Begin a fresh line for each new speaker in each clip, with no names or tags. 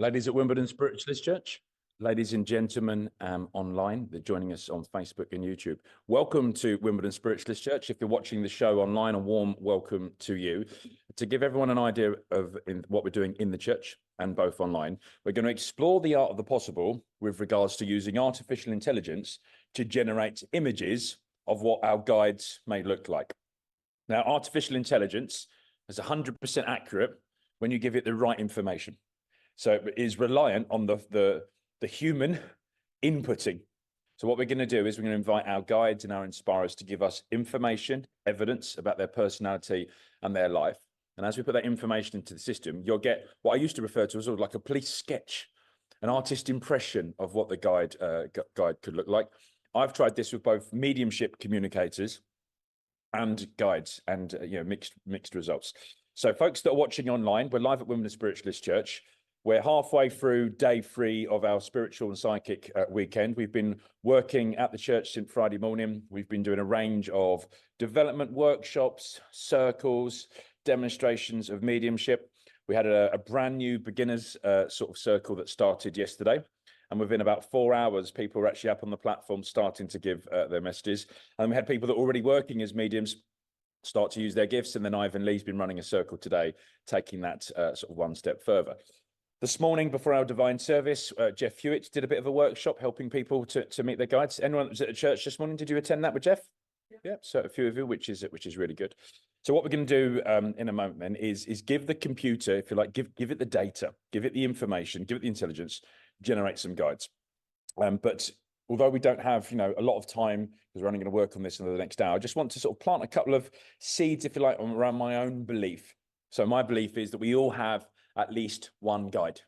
Ladies at Wimbledon Spiritualist Church, ladies and gentlemen online, they're joining us on Facebook and YouTube. Welcome to Wimbledon Spiritualist Church. If you're watching the show online, a warm welcome to you. To give everyone an idea of what we're doing in the church and both online, we're going to explore the art of the possible with regards to using artificial intelligence to generate images of what our guides may look like. Now, artificial intelligence is 100% accurate when you give it the right information. So it is reliant on the human inputting. So what we're going to do is we're going to invite our guides and our inspirers to give us information, evidence about their personality and their life. And as we put that information into the system, you'll get what I used to refer to as sort of like a police sketch, an artist impression of what the guide could look like. I've tried this with both mediumship communicators and guides, and mixed results. So folks that are watching online, we're live at Wimbledon Spiritualist Church. We're halfway through day 3 of our spiritual and psychic weekend. We've been working at the church since Friday morning. We've been doing a range of development workshops, circles, demonstrations of mediumship. We had a brand new beginners sort of circle that started yesterday. And within about 4 hours, people were actually up on the platform starting to give their messages. And we had people that were already working as mediums start to use their gifts. And then Ivan Lee's been running a circle today, taking that sort of one step further. This morning, before our divine service, Jeff Hewitt did a bit of a workshop helping people to meet their guides. Anyone that was at the church this morning, did you attend that with Jeff? Yeah, so a few of you, which is really good. So what we're going to do in a moment then is give the computer, if you like, give it the data, give it the information, give it the intelligence, generate some guides. But although we don't have a lot of time, because we're only going to work on this in the next hour, I just want to sort of plant a couple of seeds, if you like, around my own belief. So my belief is that we all have at least one guide,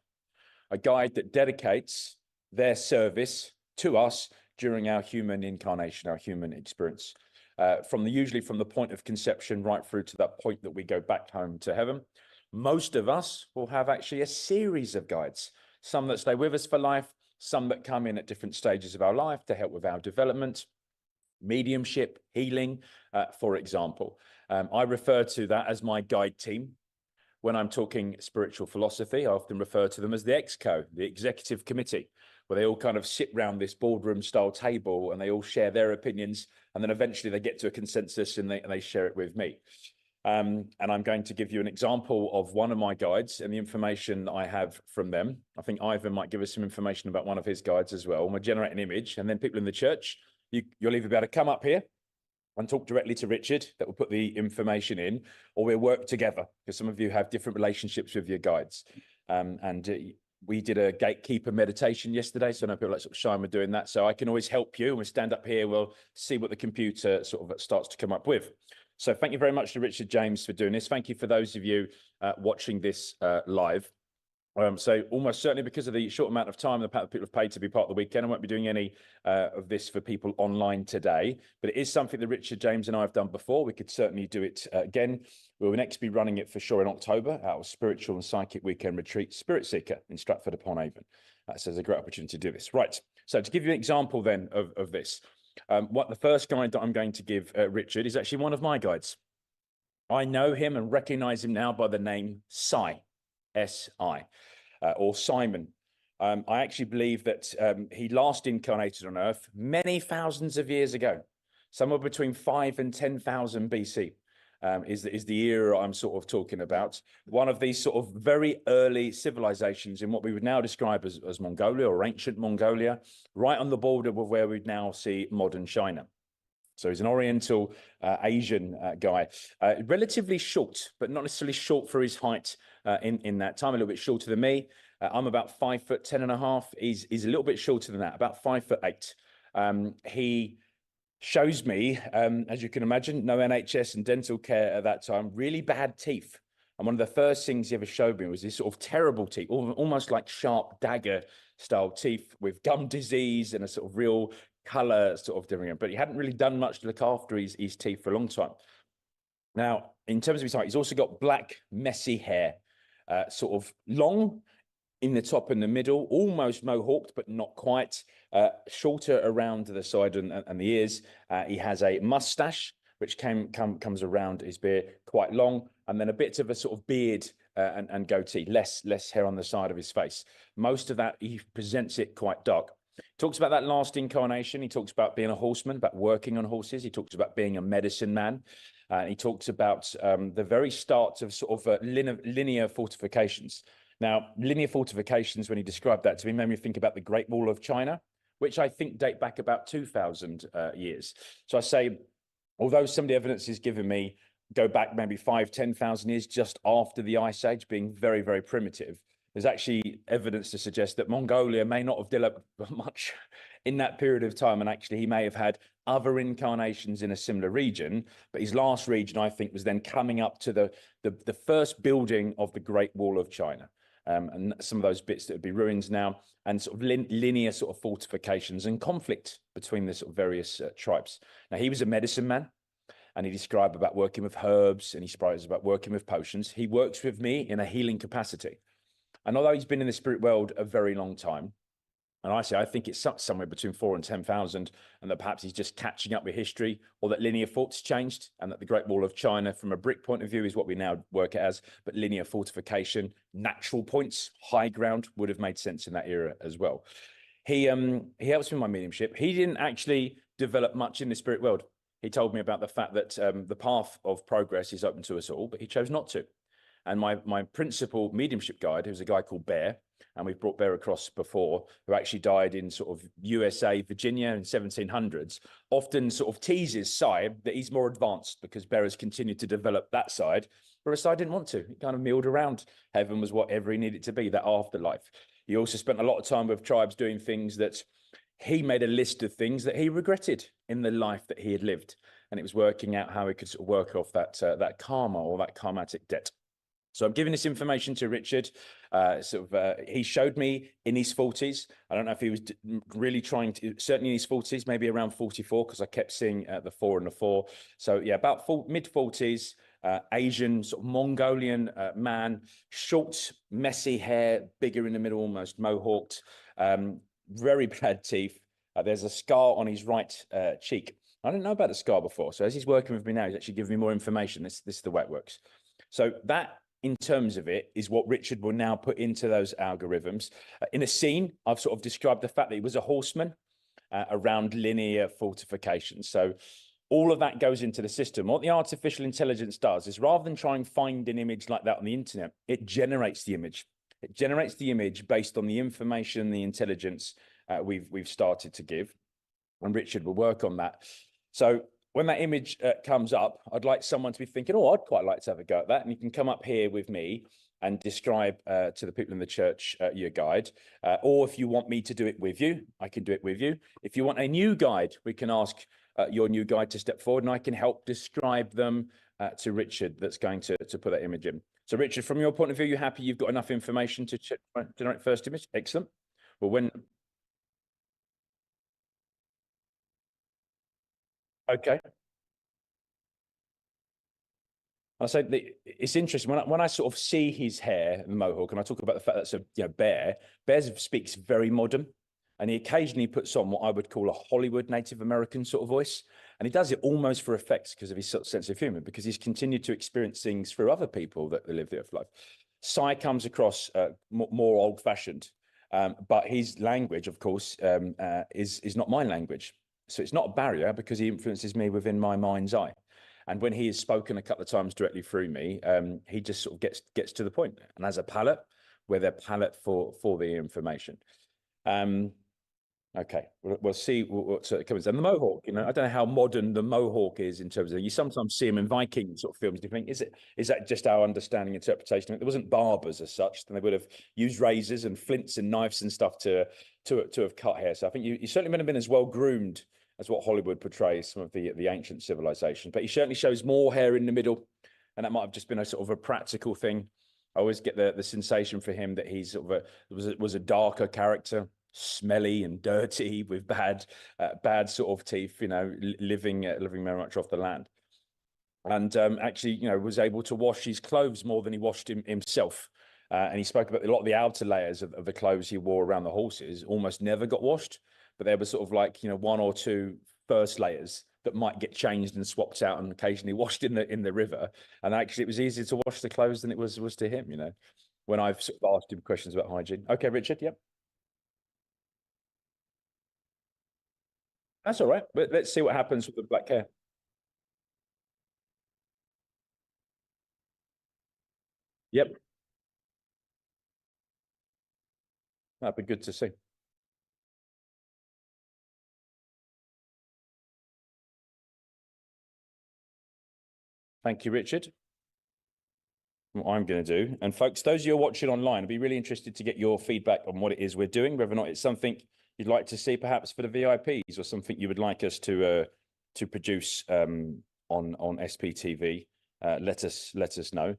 a guide that dedicates their service to us during our human incarnation, our human experience, usually from the point of conception right through to that point that we go back home to heaven. Most of us will have actually a series of guides, some that stay with us for life, some that come in at different stages of our life to help with our development, mediumship, healing, for example. I refer to that as my guide team. When I'm talking spiritual philosophy, I often refer to them as the EXCO, the executive committee, where they all kind of sit round this boardroom style table and they all share their opinions. And then eventually they get to a consensus and they share it with me. And I'm going to give you an example of one of my guides and the information that I have from them. I think Ivan might give us some information about one of his guides as well. And we'll generate an image, and then people in the church, you'll either be able to come up here and talk directly to Richard that will put the information in, or we'll work together, because some of you have different relationships with your guides. We did a gatekeeper meditation yesterday, so I know people like sort of Shine were doing that. So I can always help you, and we'll stand up here, we'll see what the computer sort of starts to come up with. So thank you very much to Richard James for doing this. Thank you for those of you watching this live. So almost certainly, because of the short amount of time that people have paid to be part of the weekend, I won't be doing any of this for people online today, but it is something that Richard James and I have done before. We could certainly do it again. We will next be running it for sure in October, our spiritual and psychic weekend retreat, Spirit Seeker in Stratford-upon-Avon. So there's a great opportunity to do this. Right, so to give you an example then of this, the first guide that I'm going to give Richard is actually one of my guides. I know him and recognize him now by the name Si. S-I, or Simon. I actually believe that he last incarnated on Earth many thousands of years ago, somewhere between 5 and 10,000 BC is the era I'm sort of talking about. One of these sort of very early civilizations in what we would now describe as Mongolia or ancient Mongolia, right on the border with where we'd now see modern China. So he's an Oriental Asian guy, relatively short, but not necessarily short for his height in that time, a little bit shorter than me. I'm about 5'10.5". He's a little bit shorter than that, about 5'8". He shows me, as you can imagine, no NHS and dental care at that time, really bad teeth. And one of the first things he ever showed me was this sort of terrible teeth, almost like sharp dagger style teeth with gum disease and a sort of real color sort of different, but he hadn't really done much to look after his teeth for a long time. Now, in terms of his height, he's also got black, messy hair, sort of long in the top and the middle, almost mohawked, but not quite, shorter around the side and the ears. He has a mustache, which comes around his beard, quite long, and then a bit of a sort of beard and goatee, less hair on the side of his face. Most of that, he presents it quite dark. Talks about that last incarnation. He talks about being a horseman, about working on horses. He talks about being a medicine man. He talks about the very start of sort of linear fortifications. Now, linear fortifications, when he described that to me, made me think about the Great Wall of China, which I think date back about 2,000 years. So I say, although some of the evidence is given me go back maybe 10,000 years just after the Ice Age, being very, very primitive, there's actually evidence to suggest that Mongolia may not have developed much in that period of time. And actually, he may have had other incarnations in a similar region. But his last region, I think, was then coming up to the first building of the Great Wall of China. And some of those bits that would be ruins now, and sort of linear sort of fortifications and conflict between the sort of various tribes. Now, he was a medicine man, and he described about working with herbs, and he describes about working with potions. He works with me in a healing capacity. And although he's been in the spirit world a very long time, and I think it's somewhere between 4,000 and 10,000, and that perhaps he's just catching up with history, or that linear forts changed, and that the Great Wall of China, from a brick point of view, is what we now work it as, but linear fortification, natural points, high ground, would have made sense in that era as well. He helps me with my mediumship. He didn't actually develop much in the spirit world. He told me about the fact that the path of progress is open to us all, but he chose not to. And my principal mediumship guide, who's a guy called Bear, and we've brought Bear across before, who actually died in sort of USA, Virginia in 1700s, often sort of teases Si that he's more advanced because Bear has continued to develop that side, whereas Si didn't want to. He kind of milled around. Heaven was whatever he needed to be, that afterlife. He also spent a lot of time with tribes doing things that he made a list of things that he regretted in the life that he had lived. And it was working out how he could sort of work off that karma or that karmatic debt. So I'm giving this information to Richard. He showed me in his 40s. I don't know if he was really trying to, certainly in his 40s, maybe around 44, because I kept seeing the 4 and the 4. So yeah, about mid 40s, Asian, sort of Mongolian man, short, messy hair, bigger in the middle, almost mohawked, very bad teeth. There's a scar on his right cheek. I didn't know about the scar before. So as he's working with me now, he's actually giving me more information. This is the way it works. So that, in terms of it, is what Richard will now put into those algorithms. In a scene, I've sort of described the fact that he was a horseman around linear fortifications. So all of that goes into the system. What the artificial intelligence does is, rather than try and find an image like that on the internet, it generates the image. It generates the image based on the information, the intelligence we've started to give. And Richard will work on that. So when that image comes up, I'd like someone to be thinking, oh, I'd quite like to have a go at that. And you can come up here with me and describe to the people in the church your guide. Or if you want me to do it with you, I can do it with you. If you want a new guide, we can ask your new guide to step forward, and I can help describe them to Richard that's going to put that image in. So Richard, from your point of view, you happy you've got enough information to generate first image? Excellent. Well, when... Okay. I say it's interesting when I sort of see his hair and the mohawk, and I talk about the fact that's a Bear. Bear speaks very modern, and he occasionally puts on what I would call a Hollywood Native American sort of voice, and he does it almost for effect because of his sort of sense of humor, because he's continued to experience things through other people that live the earth life. Si comes across more old-fashioned, but his language, of course, is not my language, so it's not a barrier because he influences me within my mind's eye. And when he has spoken a couple of times directly through me, he just sort of gets to the point. And as a palette, we're their palette for the information. Okay, we'll see what comes. And the mohawk, I don't know how modern the mohawk is in terms of, you sometimes see them in Viking sort of films. Do you think, is that just our understanding, interpretation? There wasn't barbers as such, then they would have used razors and flints and knives and stuff to have cut hair. So I think you certainly wouldn't have been as well groomed as what Hollywood portrays some of the ancient civilizations. But he certainly shows more hair in the middle, and that might have just been a sort of a practical thing. I always get the sensation for him that he's sort of was a darker character, smelly and dirty with bad sort of teeth, living very much off the land, and actually was able to wash his clothes more than he washed himself. And he spoke about a lot of the outer layers of the clothes he wore around the horses almost never got washed. But there was sort of like, 1 or 2 first layers that might get changed and swapped out and occasionally washed in the river. And actually, it was easier to wash the clothes than it was to him. You know, when I've sort of asked him questions about hygiene. Okay, Richard. Yep. That's all right. But let's see what happens with the black hair. Yep. That'd be good to see. Thank you, Richard. What I'm going to do, and folks, those of you who are watching online, I'd be really interested to get your feedback on what it is we're doing, whether or not it's something you'd like to see perhaps for the VIPs or something you would like us to produce on SPTV. Let us know.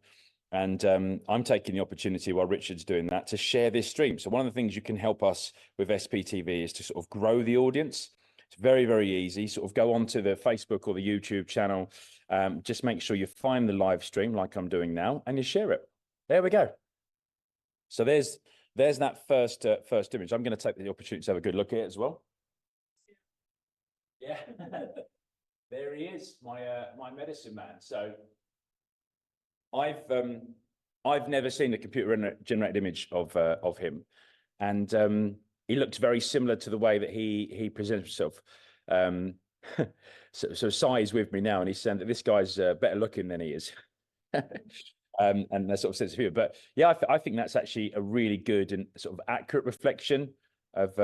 And I'm taking the opportunity while Richard's doing that to share this stream. So one of the things you can help us with SPTV is to sort of grow the audience. It's very, very easy. Sort of go onto the Facebook or the YouTube channel. Just make sure you find the live stream like I'm doing now and you share it. There we go. So there's that first image. I'm going to take the opportunity to have a good look at it as well. Yeah, there he is, my medicine man. So I've never seen a computer generated image of him, and he looked very similar to the way that he presents himself. So Sai's with me now, and he's saying that this guy's better looking than he is. And that sort of sense of humor. But yeah, I think that's actually a really good and sort of accurate reflection of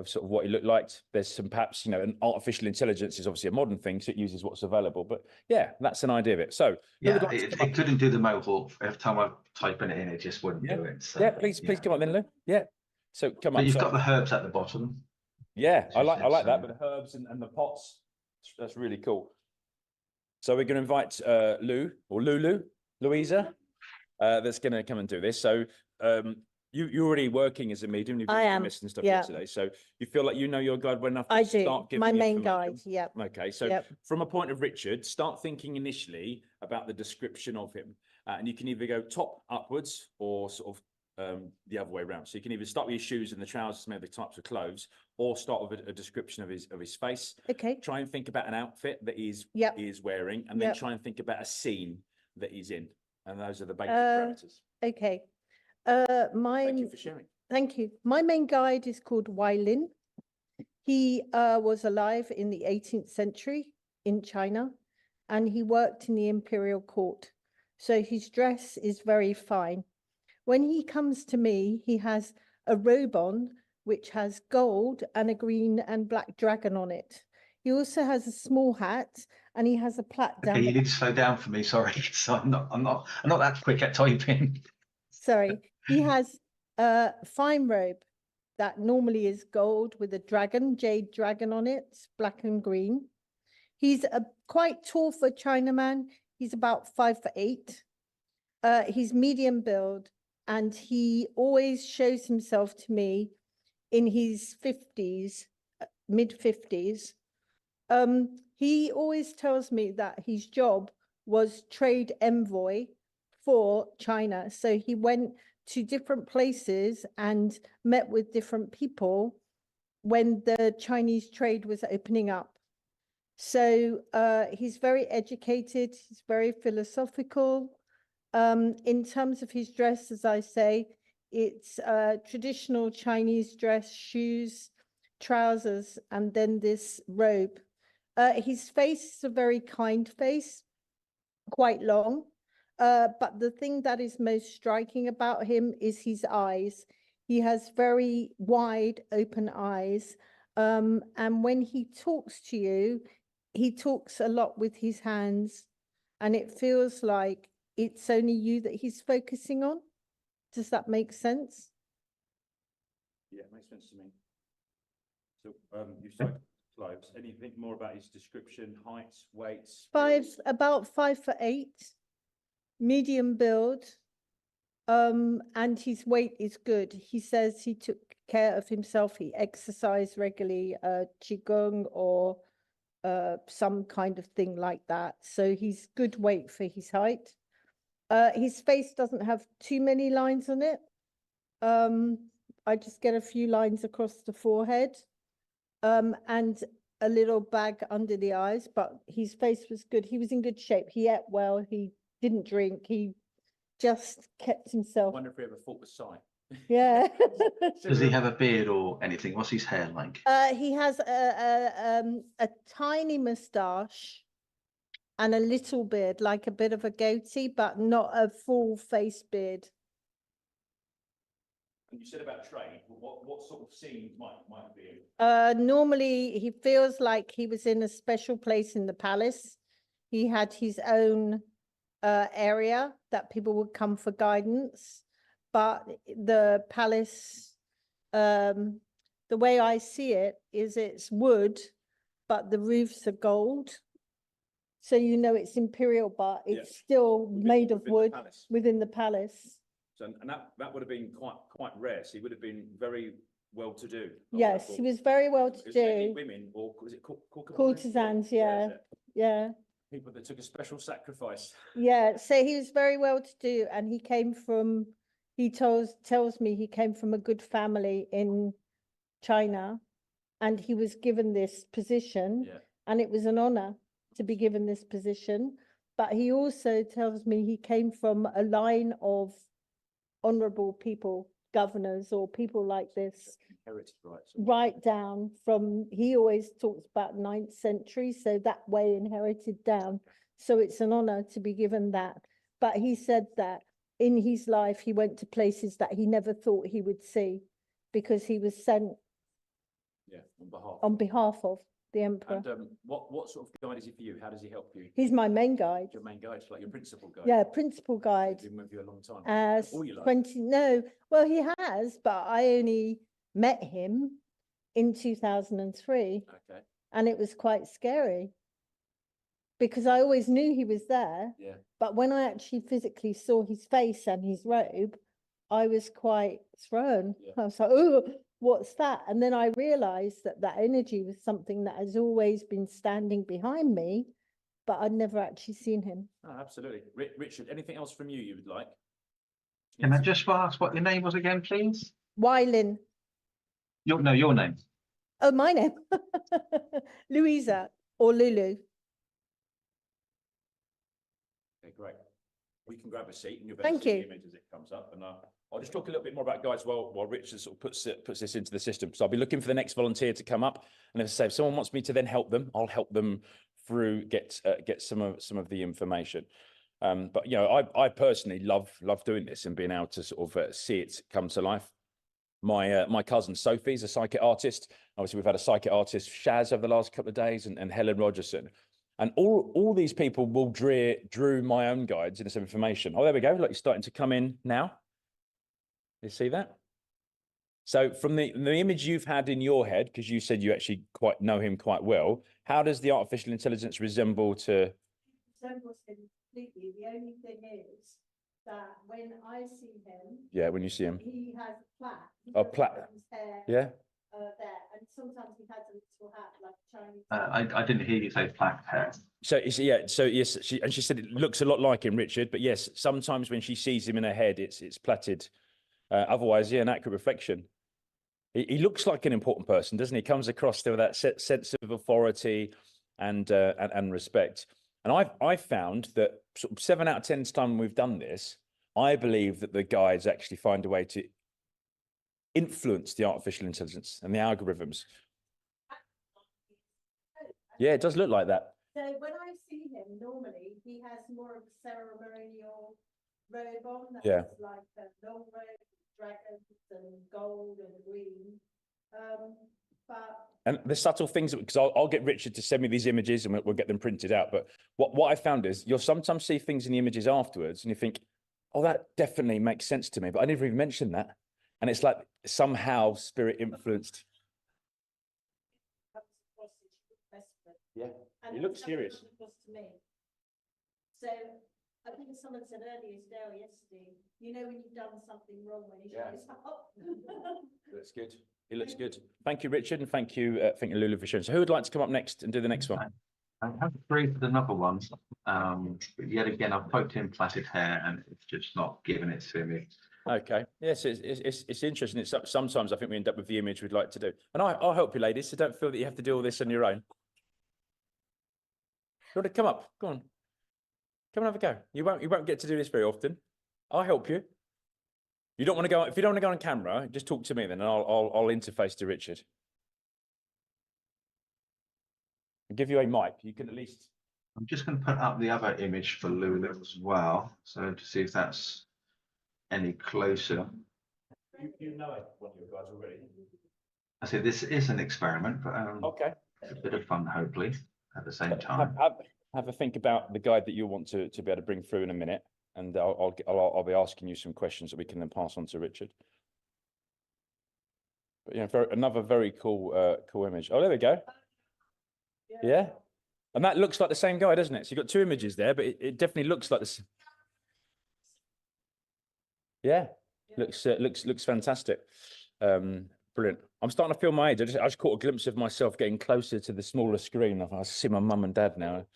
sort of what he looked like. There's some perhaps, you know, an artificial intelligence is obviously a modern thing, so it uses what's available. But yeah, that's an idea of it. So
yeah, it couldn't do the mohawk. Every time I type it in, it just wouldn't do it. So,
yeah, please come up then, Lou. Yeah. So come up.
You've got the herbs at the bottom.
Yeah, I like that, but the herbs and the pots, that's really cool. So we're going to invite Lou or Louisa, that's going to come and do this. So you're already working as a medium. You've been and stuff yesterday. So you feel like you know your guide well enough to start giving
my main guide. Yeah.
Okay. So from a point of Richard, start thinking initially about the description of him, and you can either go top upwards or sort of the other way around. So you can either start with your shoes and the trousers, maybe the types of clothes, or start with a description of his face.
Okay.
Try and think about an outfit that he's wearing, and then try and think about a scene that he's in. And those are the basic parameters.
Okay.
Thank you for sharing.
Thank you. My main guide is called Wai Lin. He was alive in the 18th century in China, and he worked in the imperial court. So his dress is very fine. When he comes to me, he has a robe on, which has gold and a green and black dragon on it. He also has a small hat, and he has a plait down.
Okay, you need to slow down for me. Sorry, so I'm not that quick at typing.
Sorry, he has a fine robe that normally is gold with a dragon, jade dragon on it, black and green. He's quite tall for a Chinaman. He's about 5'8". He's medium build, and he always shows himself to me in his 50s, mid-50s. He always tells me that his job was trade envoy for China. So he went to different places and met with different people when the Chinese trade was opening up. So he's very educated, he's very philosophical. In terms of his dress, as I say, it's traditional Chinese dress, shoes, trousers, and then this robe. His face is a very kind face, quite long. But the thing that is most striking about him is his eyes. He has very wide open eyes. And when he talks to you, he talks a lot with his hands, and it feels like it's only you that he's focusing on. Does that make sense?
Yeah, it makes sense to me. So you said clothes. Anything more about his description, heights, weights?
About 5'8", medium build, and his weight is good. He says he took care of himself. He exercised regularly, qigong or some kind of thing like that. So he's good weight for his height. His face doesn't have too many lines on it. I just get a few lines across the forehead. And a little bag under the eyes, but his face was good. He was in good shape. He ate well. He didn't drink. He just kept
I
himself.
wonder if he ever thought the sight.
Yeah.
Does he have a beard or anything? What's his hair like?
He has a tiny moustache and a little beard, like a bit of a goatee, but not a full face beard.
And you said about trade. What sort of scenes might be?
Normally he feels like he was in a special place in the palace. He had his own area that people would come for guidance, but the palace, the way I see it is it's wood, but the roofs are gold. So you know it's imperial, but it's still made of wood within the palace.
So, and that would have been quite rare. So he would have been very well to do.
Yes, he was very well to do.
Women, or was it
Courtesans? Yeah, yeah.
People that took a special sacrifice.
Yeah, so he was very well to do, and he came from. He tells me he came from a good family in China, and he was given this position, and it was an honor to be given this position. But he also tells me he came from a line of honorable people, governors or people like this,
Inherited rights.
right down from, he always talks about 9th century, so that way inherited down. So it's an honor to be given that. But he said that in his life, he went to places that he never thought he would see because he was sent on behalf of the emperor.
And what sort of guide is he for you? How does he help you?
He's my main guide.
Your main guide, like your principal guide.
Yeah, principal guide.
He's been with you a long time.
All your life. 20, no, well, he has, but I only met him in 2003.
Okay.
And it was quite scary because I always knew he was there.
Yeah.
But when I actually physically saw his face and his robe, I was quite thrown.
Yeah.
I was like, oh, what's that? And then I realized that that energy was something that has always been standing behind me, but I'd never actually seen him.
Oh, absolutely. Richard, anything else from you would like?
Can I just ask what your name was again, please?
Wylin.
Your name.
Oh, my name. Louisa or Lulu.
Okay, great. We can grab a seat and you'll
Thank
see
you.
the image as it comes up. And I'll just talk a little bit more about guides while Richard sort of puts this into the system. So I'll be looking for the next volunteer to come up. And if someone wants me to then help them, I'll help them through get some of the information. But you know, I personally love doing this and being able to sort of see it come to life. My cousin Sophie's a psychic artist. Obviously, we've had a psychic artist, Shaz, over the last couple of days, and Helen Rogerson. And all these people will drew my own guides into some information. Oh, there we go. Look, it's starting to come in now. You see that? So from the image you've had in your head, because you said you actually quite know him quite well, how does the artificial intelligence resemble to?
Resembles him completely. The only thing is that when I see him,
Yeah, when you see him,
he has a plaque.
A plaque.
His hair,
yeah.
There, and sometimes he has a little hat like Chinese.
I didn't hear you say black hair.
So yeah, so yes, she said it looks a lot like him, Richard. But yes, sometimes when she sees him in her head, it's plaited. Otherwise, yeah, an accurate reflection. He looks like an important person, doesn't he? He comes across with that sense of authority and respect. And I've found that sort of 7 out of 10 times we've done this, I believe that the guides actually find a way to influence the artificial intelligence and the algorithms. Yeah, it does look like that.
So when I see him, normally he has more of a ceremonial robe on. That's like a long robe, dragons and gold and green.
And the subtle things, because I'll get Richard to send me these images and we'll get them printed out. But what I found is you'll sometimes see things in the images afterwards and you think, oh, that definitely makes sense to me. But I never even mentioned that. And it's like somehow spirit influenced. Yeah, he looks serious.
So I think someone said earlier today or yesterday, you know when you've done something wrong when he shows up.
That's good. It looks good. Thank you, Richard, and thank you Lulu for sharing. So who would like to come up next and do the next one?
I have agreed with another one. But yet again, I've poked in plaited hair and it's just not giving it to me.
Okay. Yes, it's interesting. It's sometimes I think we end up with the image we'd like to do, and I'll help you, ladies. So don't feel that you have to do all this on your own. You want to come up? Go on. Come and have a go. You won't get to do this very often. I'll help you. You don't want to go. If you don't want to go on camera, just talk to me then, and I'll interface to Richard. I'll give you a mic. You can at least.
I'm just going to put up the other image for Lulu as well, so to see if that's any closer.
You know one of your guys already.
I say this is an experiment, but
Okay.
a bit of fun, hopefully, at the same time.
Have a think about the guide that you want to be able to bring through in a minute, and I'll be asking you some questions that we can then pass on to Richard. But yeah, another very cool cool image. Oh, there we go. Yeah. And that looks like the same guy, doesn't it? So you've got two images there, but it definitely looks like this. Yeah, looks fantastic. Brilliant. I'm starting to feel my age. I just caught a glimpse of myself getting closer to the smaller screen. I see my mum and dad now.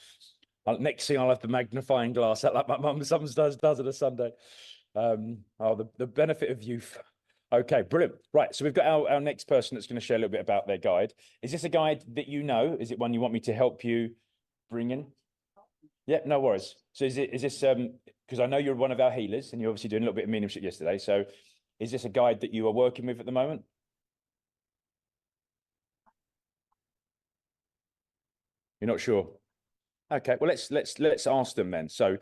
Next thing I'll have the magnifying glass out like my mum sometimes does on a Sunday. Oh, the benefit of youth. Okay, brilliant. Right, so we've got our next person that's going to share a little bit about their guide. Is this a guide that you know? Is it one you want me to help you bring in? Yeah, no worries. So is this because I know you're one of our healers and you're obviously doing a little bit of mediumship yesterday. So is this a guide that you are working with at the moment? You're not sure? Okay, well let's ask them then. So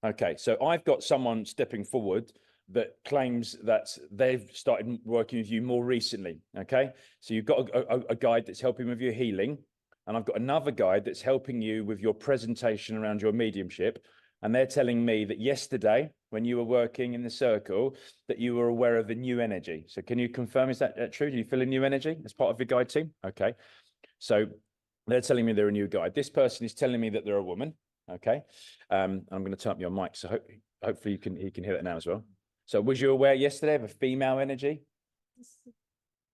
okay, so I've got someone stepping forward that claims that they've started working with you more recently. Okay, so you've got a guide that's helping with your healing, and I've got another guide that's helping you with your presentation around your mediumship. And they're telling me that yesterday, when you were working in the circle, that you were aware of a new energy. So can you confirm, is that true? Do you feel a new energy as part of your guide team? Okay, so they're telling me they're a new guide. This person is telling me that they're a woman. Okay, I'm going to turn up your mic, so hopefully he can hear it now as well. So was you aware yesterday of a female energy?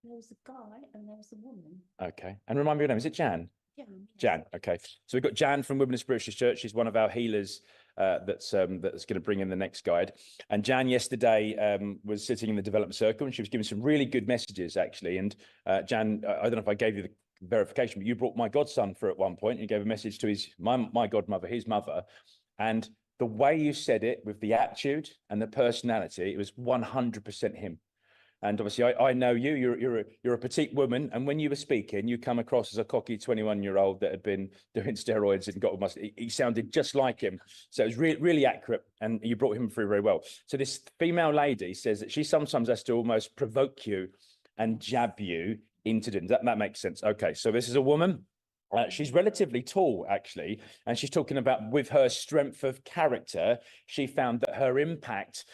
There was a guy and there was a woman.
Okay, and remind me your name. Is it Jan?
Yeah.
Jan. Okay, so we've got Jan from Women in Spiritualist Church. She's one of our healers that's going to bring in the next guide. And Jan yesterday was sitting in the development circle, and she was giving some really good messages actually. And Jan, I don't know if I gave you the verification, but you brought my godson through at one point. You gave a message to my godmother, his mother, and the way you said it with the attitude and the personality, it was 100% him. And obviously, I know you. You're a petite woman, and when you were speaking, you come across as a cocky 21-year-old that had been doing steroids and got all muscle. He sounded just like him, so it was really accurate, and you brought him through very well. So this female lady says that she sometimes has to almost provoke you and jab you into doing that. That makes sense. Okay, so this is a woman. She's relatively tall, actually, and she's talking about with her strength of character, she found that her impact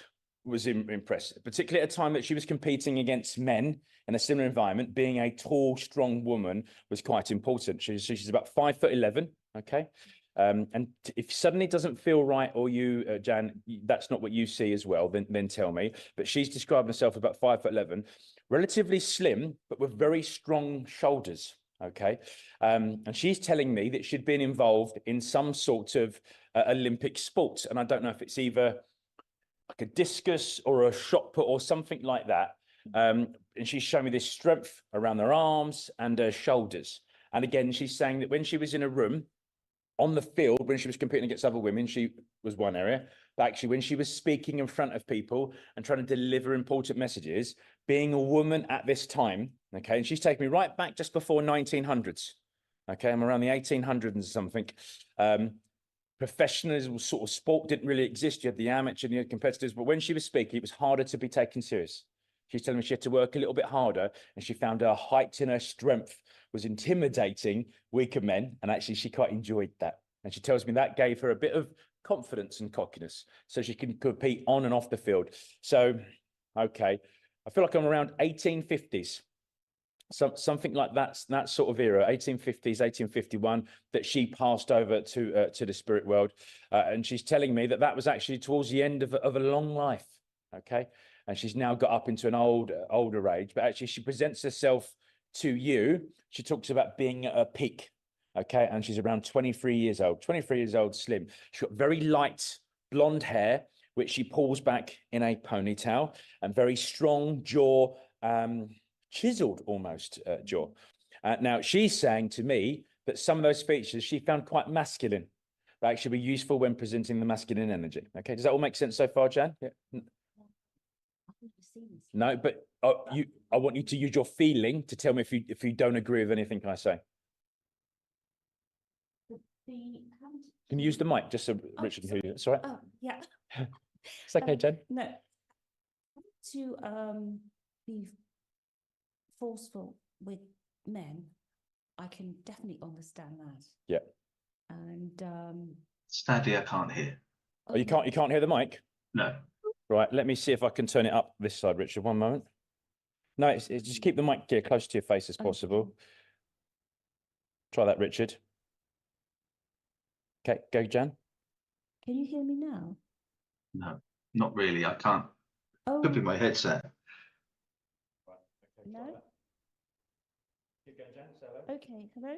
was impressive, particularly at a time that she was competing against men in a similar environment. Being a tall, strong woman was quite important. She's about 5'11", okay? And if suddenly doesn't feel right, or you, Jan, that's not what you see as well, then tell me. But she's describing herself about 5'11", relatively slim, but with very strong shoulders. Okay, and she's telling me that she'd been involved in some sort of Olympic sport, and I don't know if it's either like a discus or a shot put or something like that. And she's showing me this strength around her arms and her shoulders. And again, she's saying that when she was in a room on the field, when she was competing against other women, she was one area. But actually, when she was speaking in front of people and trying to deliver important messages, being a woman at this time, okay, and she's taking me right back just before 1900s. Okay, I'm around the 1800s and something. Professionalism sort of sport didn't really exist. You had the amateur and you had competitors, but when she was speaking, it was harder to be taken serious. She's telling me she had to work a little bit harder, and she found her height and her strength was intimidating weaker men, and actually she quite enjoyed that. And she tells me that gave her a bit of confidence and cockiness, so she can compete on and off the field. So, okay, I feel like I'm around 1850s. Something like that sort of era, 1850s, 1851, that she passed over to the spirit world, and she's telling me that was actually towards the end of a long life. Okay, and she's now got up into an older age, but actually she presents herself to you. She talks about being at a peak. Okay, and she's around 23 years old, slim. She's got very light blonde hair which she pulls back in a ponytail, and very strong jaw, chiseled almost jaw. Now, she's saying to me that some of those features she found quite masculine, but actually be useful when presenting the masculine energy. Okay, does that all make sense so far, Jan? Yeah.
I've never seen this.
No, but I want you to use your feeling to tell me if you don't agree with anything I say. Can you use the mic just so Richard can hear you? It's all right.
Oh, yeah.
It's okay, Jen.
No. To be forceful with men, I can definitely understand that.
Yeah.
And
Steady, I can't hear.
Oh, you can't hear the mic?
No.
Right, let me see if I can turn it up this side, Richard. One moment. No, it's just keep the mic here close to your face as possible. Try that, Richard. Okay, go, Jan.
Can you hear me now?
No, not really. I can't.
Oh,
Could be my headset.
Right, okay,
no.
try that. Keep going, Jan. Say hello.
Okay, hello?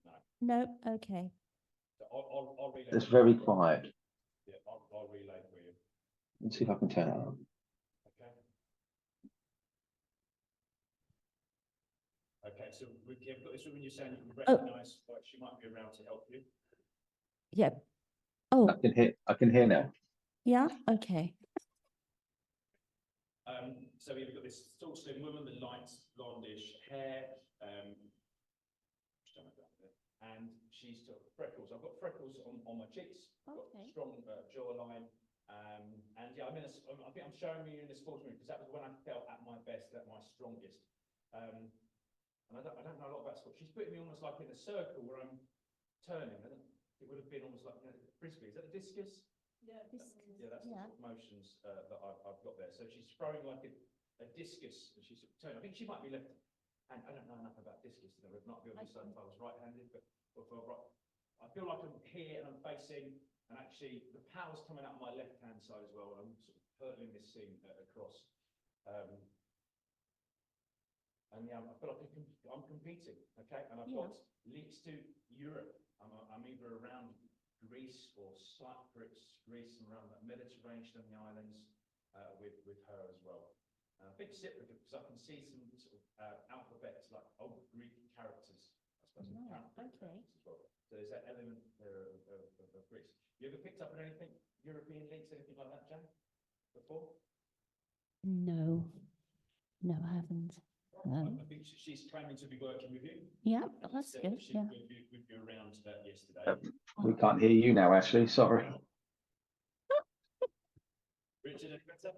No.
No, okay.
So I'll relay.
It's very quiet.
Yeah, I'll relay for you.
Let's see if I can turn it on.
Okay. Okay, so we've got this woman you're saying you can recognise, like she might be around to help you.
Yeah. Oh,
I can hear now.
yeah, okay.
So we've got this tall, slim woman with light blondish hair, and she's got freckles. I've got freckles on my cheeks. I've got
Okay.
strong jawline, and yeah, I think I'm showing you in the sports movie because that was when I felt at my best, at my strongest. And I don't know a lot about sport. She's putting me almost like in a circle where I'm turning. It would have been almost like, you know, frisbee. Is that the discus?
Yeah,
Yeah, that's the sort of motions that I've got there. So she's throwing like a discus, and she's sort of turning. I think she might be left. And I don't know enough about discus to know. It might be on the side if I was right-handed, but if I'm right, I feel like I'm here and I'm facing, and actually the power's coming out of my left-hand side as well. And I'm sort of hurtling this thing across. And yeah, I feel like I'm competing, okay? And I've got links to Europe. I'm either around Greece or Cyprus, Greece, and around the Mediterranean and the islands with her as well. And I think Cyprus, because I can see some sort of alphabets like old Greek characters, I suppose,
okay.
as well. So there's that element there of Greece. You ever picked up on anything, European links, anything like that, Jan, before?
No, no, I haven't.
I think she's claiming to be working with you.
Yeah, that's good.
She
Yeah.
with you around yesterday.
We can't hear you now, Ashley. Sorry.
Richard, any better?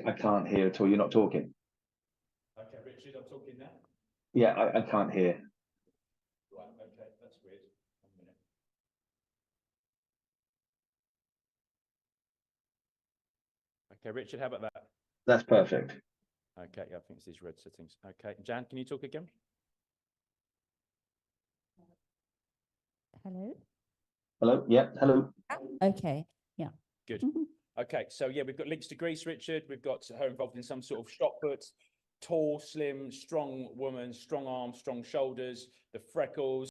I can't hear at all. You're not talking.
Okay, Richard, I'm talking now.
Yeah, I can't hear.
Right, okay, that's weird. 1 minute. Okay, Richard, how about that?
That's perfect.
Okay, yeah, I think it's these red settings. Okay, Jan, can you talk again?
Hello?
Hello? Yeah, hello.
Okay, yeah.
Good. Okay, so yeah, we've got links to Greece, Richard. We've got her involved in some sort of shot put, tall, slim, strong woman, strong arms, strong shoulders, the freckles,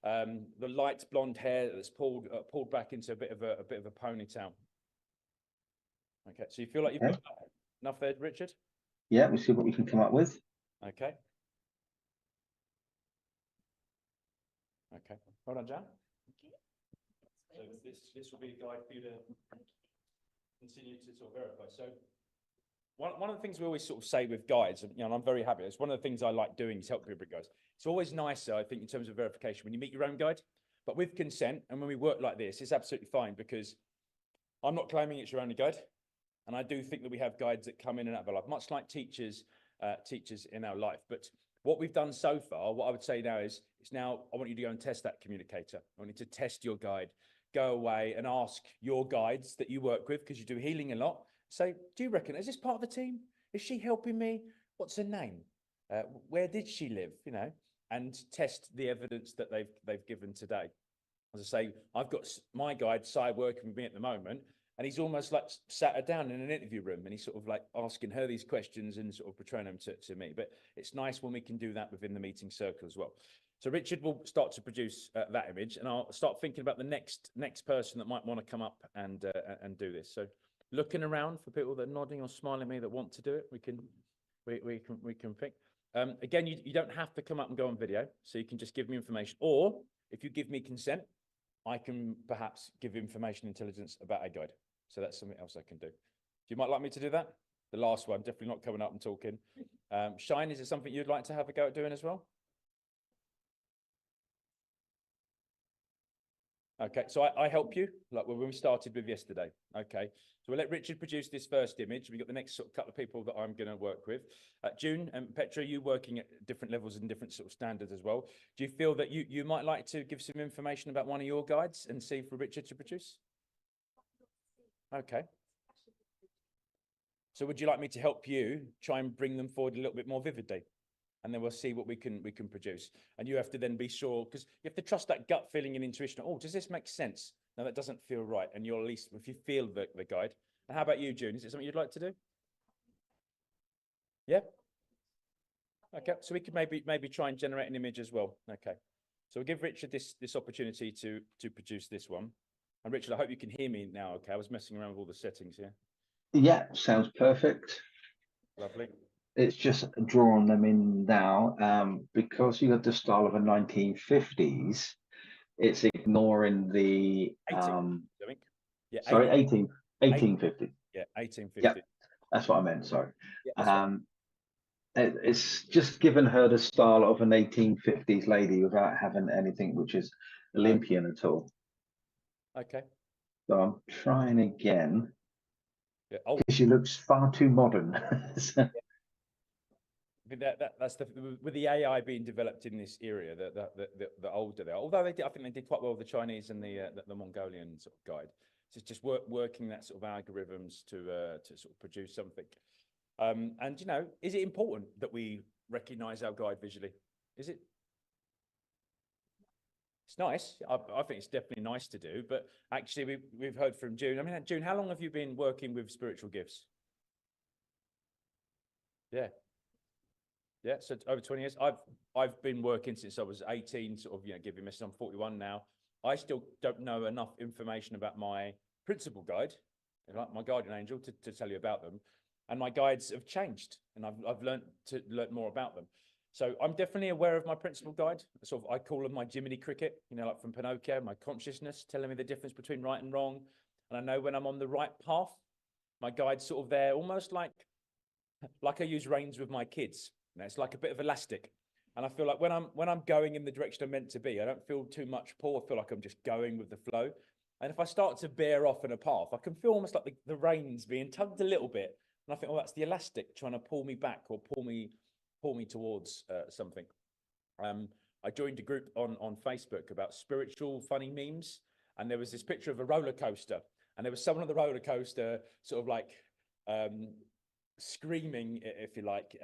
the light blonde hair that's pulled back into a bit of a ponytail. Okay, so you feel like you've got enough there, Richard?
Yeah, we'll see what we can come up with.
Okay. Okay. Hold on, Jan. So this will be a guide for you to continue to sort of verify. So one of the things we always sort of say with guides, and you know, I'm very happy. It's one of the things I like doing is help people with guides. It's always nicer, I think, in terms of verification when you meet your own guide, but with consent and when we work like this, it's absolutely fine because I'm not claiming it's your only guide. And I do think that we have guides that come in and out of our life, much like teachers in our life. But what we've done so far, what I would say now is now I want you to go and test that communicator. I want you to test your guide. Go away and ask your guides that you work with, because you do healing a lot. Say, do you reckon, is this part of the team? Is she helping me? What's her name? Where did she live? You know, and test the evidence that they've given today. As I say, I've got my guide, Si, working with me at the moment. And he's almost like sat her down in an interview room and he's sort of like asking her these questions and sort of portraying them to me. But it's nice when we can do that within the meeting circle as well. So Richard will start to produce that image, and I'll start thinking about the next person that might want to come up and do this. So looking around for people that are nodding or smiling at me that want to do it, we can pick. Again, you don't have to come up and go on video, so you can just give me information, or if you give me consent, I can perhaps give information intelligence about a guide. So that's something else I can do. You might like me to do that. The last one, definitely not coming up and talking. Shine, is it something you'd like to have a go at doing as well? Okay, so I help you, like when we started with yesterday. Okay, so we'll let Richard produce this first image. We've got the next sort of couple of people that I'm going to work with. June and Petra, you working at different levels and different sort of standards as well. Do you feel that you might like to give some information about one of your guides and see for Richard to produce? Okay. So would you like me to help you try and bring them forward a little bit more vividly? And then we'll see what we can produce. And you have to then be sure, because you have to trust that gut feeling and intuition. Oh, does this make sense? No, that doesn't feel right. And you'll at least, if you feel the guide. And how about you, June? Is it something you'd like to do? Yeah? Okay, so we could maybe try and generate an image as well. Okay. So we'll give Richard this opportunity to produce this one. And Richard, I hope you can hear me now, okay? I was messing around with all the settings here.
Yeah, sounds perfect.
Lovely.
It's just drawing them in now, because you got the style of a 1950s, it's ignoring the
18, I think. Yeah,
sorry,
1850.
1850.
Yeah, 1850.
Yeah, that's what I meant, sorry.
Yeah,
It's just given her the style of an 1850s lady without having anything which is Olympian at all.
okay.
So I'm trying again,
Yeah. Oh,
because she looks far too modern. So,
I think that's with the AI being developed in this area, the older they are. Although I think they did quite well with the Chinese and the Mongolian sort of guide. So it's just working that sort of algorithms to sort of produce something. And you know, is it important that we recognise our guide visually? Is it? It's nice. I think it's definitely nice to do. But actually, we've heard from June. I mean, June, how long have you been working with spiritual gifts? Yeah. Yeah, so over 20 years. I've been working since I was 18, sort of, you know, giving messages. I'm 41 now. I still don't know enough information about my principal guide, like my guardian angel, to tell you about them. And my guides have changed, and I've learned more about them. So I'm definitely aware of my principal guide. Sort of, I call them my Jiminy Cricket, you know, like from Pinocchio, my consciousness telling me the difference between right and wrong. And I know when I'm on the right path. My guide's sort of there, almost like I use reins with my kids. You know, it's like a bit of elastic. And I feel like when I'm going in the direction I'm meant to be, I don't feel too much pull. I feel like I'm just going with the flow. And if I start to bear off in a path, I can feel almost like the reins being tugged a little bit. And I think, oh, that's the elastic trying to pull me back or pull me towards something. I joined a group on Facebook about spiritual funny memes. And there was this picture of a roller coaster. And there was someone on the roller coaster sort of like screaming, if you like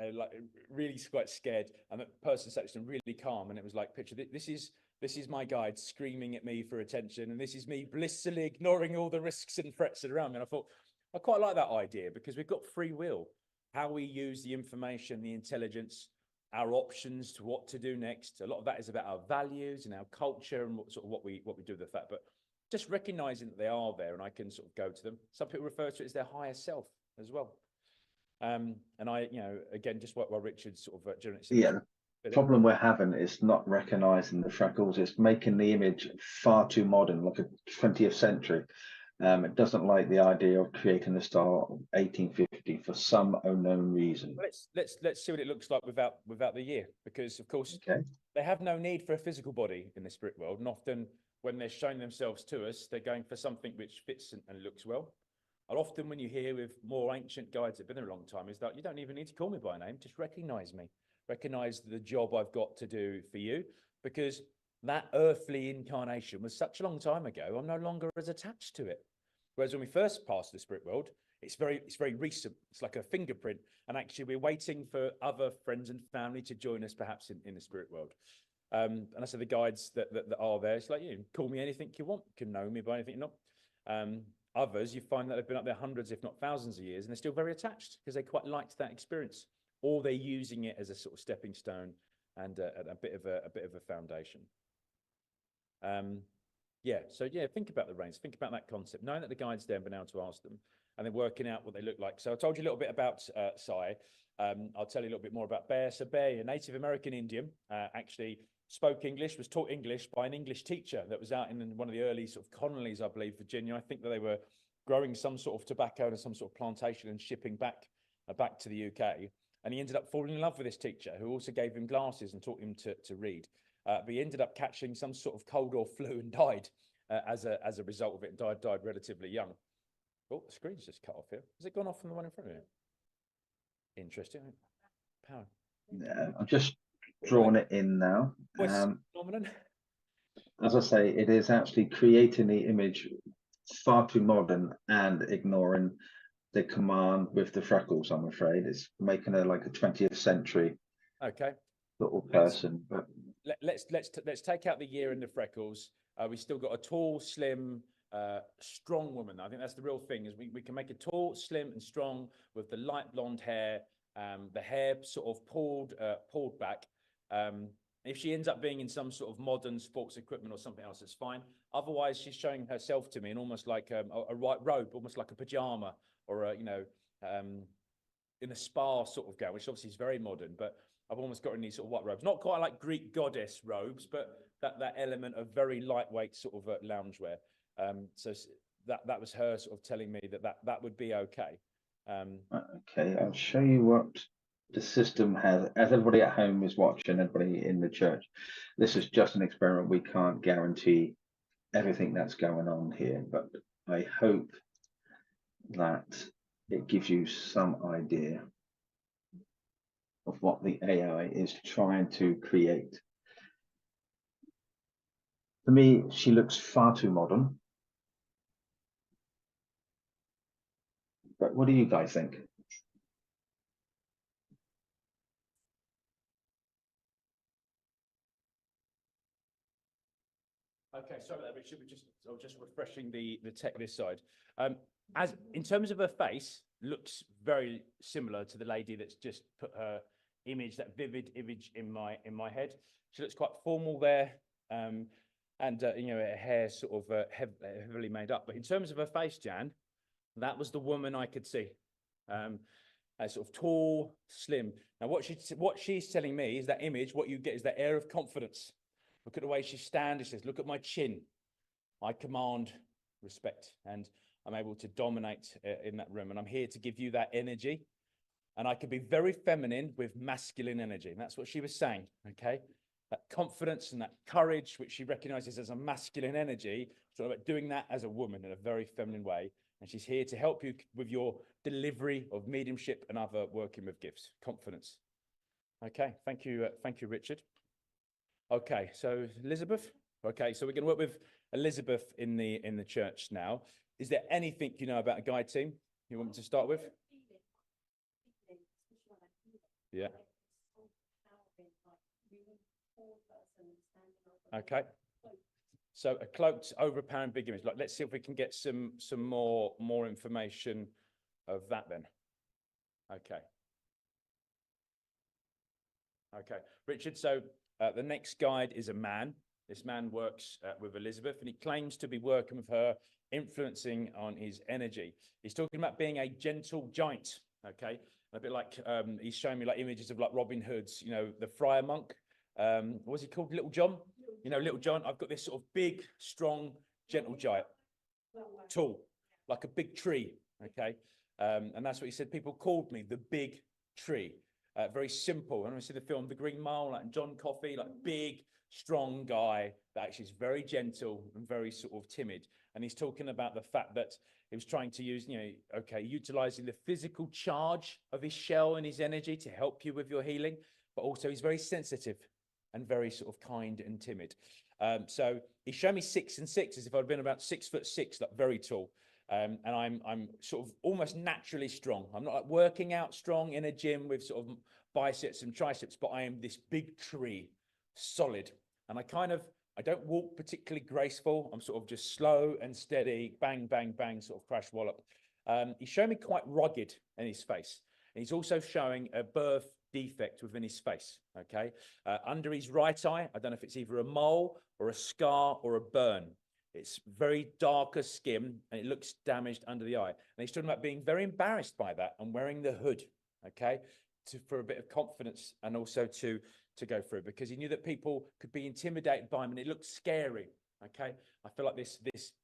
really quite scared, and the person said something really calm, and it was like, picture this is my guide screaming at me for attention, and this is me blissfully ignoring all the risks and threats that are around me. And I thought I quite like that idea, because we've got free will. How we use the information, the intelligence, our options to what to do next, a lot of that is about our values and our culture and what we do with that. But just recognizing that they are there, and I can sort of go to them. Some people refer to it as their higher self as well. And I, you know, again, just what Richard sort of generally said.
yeah, the problem we're having is not recognizing the freckles. It's making the image far too modern, like a 20th century. It doesn't like the idea of creating a style of 1850 for some unknown reason.
Let's see what it looks like without the year, because of course they have no need for a physical body in the spirit world, and often when they're showing themselves to us, they're going for something which fits and looks well. And often when you hear with more ancient guides that have been there a long time, is that you don't even need to call me by name, just recognize me, recognize the job I've got to do for you, because that earthly incarnation was such a long time ago. I'm no longer as attached to it. Whereas when we first passed the spirit world, it's very recent. It's like a fingerprint, and actually we're waiting for other friends and family to join us, perhaps in the spirit world. And I said the guides that are there, it's like, you call me anything you want, you can know me by anything you want. Others, you find that they've been up there hundreds, if not thousands of years, and they're still very attached because they quite liked that experience, or they're using it as a sort of stepping stone and a bit of a foundation. Yeah, so yeah, think about the reins, think about that concept, knowing that the guide's there and being able to ask them, and then working out what they look like. So I told you a little bit about Sai. I'll tell you a little bit more about Bear. So Bear, a Native American Indian, actually spoke English, was taught English by an English teacher that was out in one of the early sort of colonies, I believe, Virginia. I think that they were growing some sort of tobacco and some sort of plantation and shipping back to the UK. And he ended up falling in love with this teacher, who also gave him glasses and taught him to read. But he ended up catching some sort of cold or flu and died as a result of it, and died relatively young. Oh, the screen's just cut off here. Has it gone off from the one in front of you? Interesting. Power.
Yeah, I'm just drawing it in now. As I say, it is actually creating the image far too modern and ignoring the command with the freckles. I'm afraid it's making her like a 20th century little person. But
let's take out the year and the freckles. We still got a tall, slim, strong woman. I think that's the real thing, is we can make a tall, slim and strong with the light blonde hair, the hair sort of pulled back. If she ends up being in some sort of modern sports equipment or something else, it's fine. Otherwise, she's showing herself to me in almost like a white robe, almost like a pajama, or a, in a spa sort of gown, which obviously is very modern, but I've almost got in these sort of white robes, not quite like Greek goddess robes, but that element of very lightweight sort of loungewear. So that was her sort of telling me that would be okay.
Okay, I'll show you what the system has. As everybody at home is watching, everybody in the church, this is just an experiment. We can't guarantee everything that's going on here, but I hope that it gives you some idea of what the AI is trying to create. For me, she looks far too modern. But what do you guys think?
Okay, sorry about that, Richard. I was just refreshing the tech this side. As in terms of her face, looks very similar to the lady that's just put her image, that vivid image in my head. She looks quite formal there, and her hair sort of heavily made up. But in terms of her face, Jan, that was the woman I could see. Sort of tall, slim. Now, what she's telling me is that image. What you get is that air of confidence. Look at the way she stands. She says, "Look at my chin. I command respect, and I'm able to dominate in that room. And I'm here to give you that energy. And I can be very feminine with masculine energy." And that's what she was saying. Okay, that confidence and that courage, which she recognizes as a masculine energy, so about doing that as a woman in a very feminine way. And she's here to help you with your delivery of mediumship and other working with gifts. Confidence. Okay, thank you, Richard. Okay, so Elizabeth. Okay, so we're going to work with Elizabeth in the church now. Is there anything you know about a guide team you want me to start with? Yeah. Okay. So a cloaked, overpowering big image. Like, let's see if we can get some more information of that then. Okay. Okay, Richard. So the next guide is a man. This man works with Elizabeth, and he claims to be working with her, influencing on his energy. He's talking about being a gentle giant. Okay, a bit like he's showing me like images of like Robin Hood's, the friar monk. What was he called? Little John. Little John. I've got this sort of big, strong, gentle giant, tall, like a big tree. Okay, and that's what he said. People called me the big tree. Very simple. And I see the film The Green Mile, like John Coffey, like big, strong guy that actually is very gentle and very sort of timid. And he's talking about the fact that he was trying to use, utilizing the physical charge of his shell and his energy to help you with your healing, but also he's very sensitive and very sort of kind and timid. So he showed me 6 and 6 as if I'd been about 6'6", like very tall. And I'm sort of almost naturally strong. I'm not like working out strong in a gym with sort of biceps and triceps, but I am this big tree, solid. And I don't walk particularly graceful. I'm sort of just slow and steady, bang, bang, bang, sort of crash wallop. He's showing me quite rugged in his face. And he's also showing a birth defect within his face, okay? Under his right eye, I don't know if it's either a mole or a scar or a burn. It's very darker skin and it looks damaged under the eye. And he's talking about being very embarrassed by that and wearing the hood, okay, for a bit of confidence and also to go through, because he knew that people could be intimidated by him and it looked scary, okay? I feel like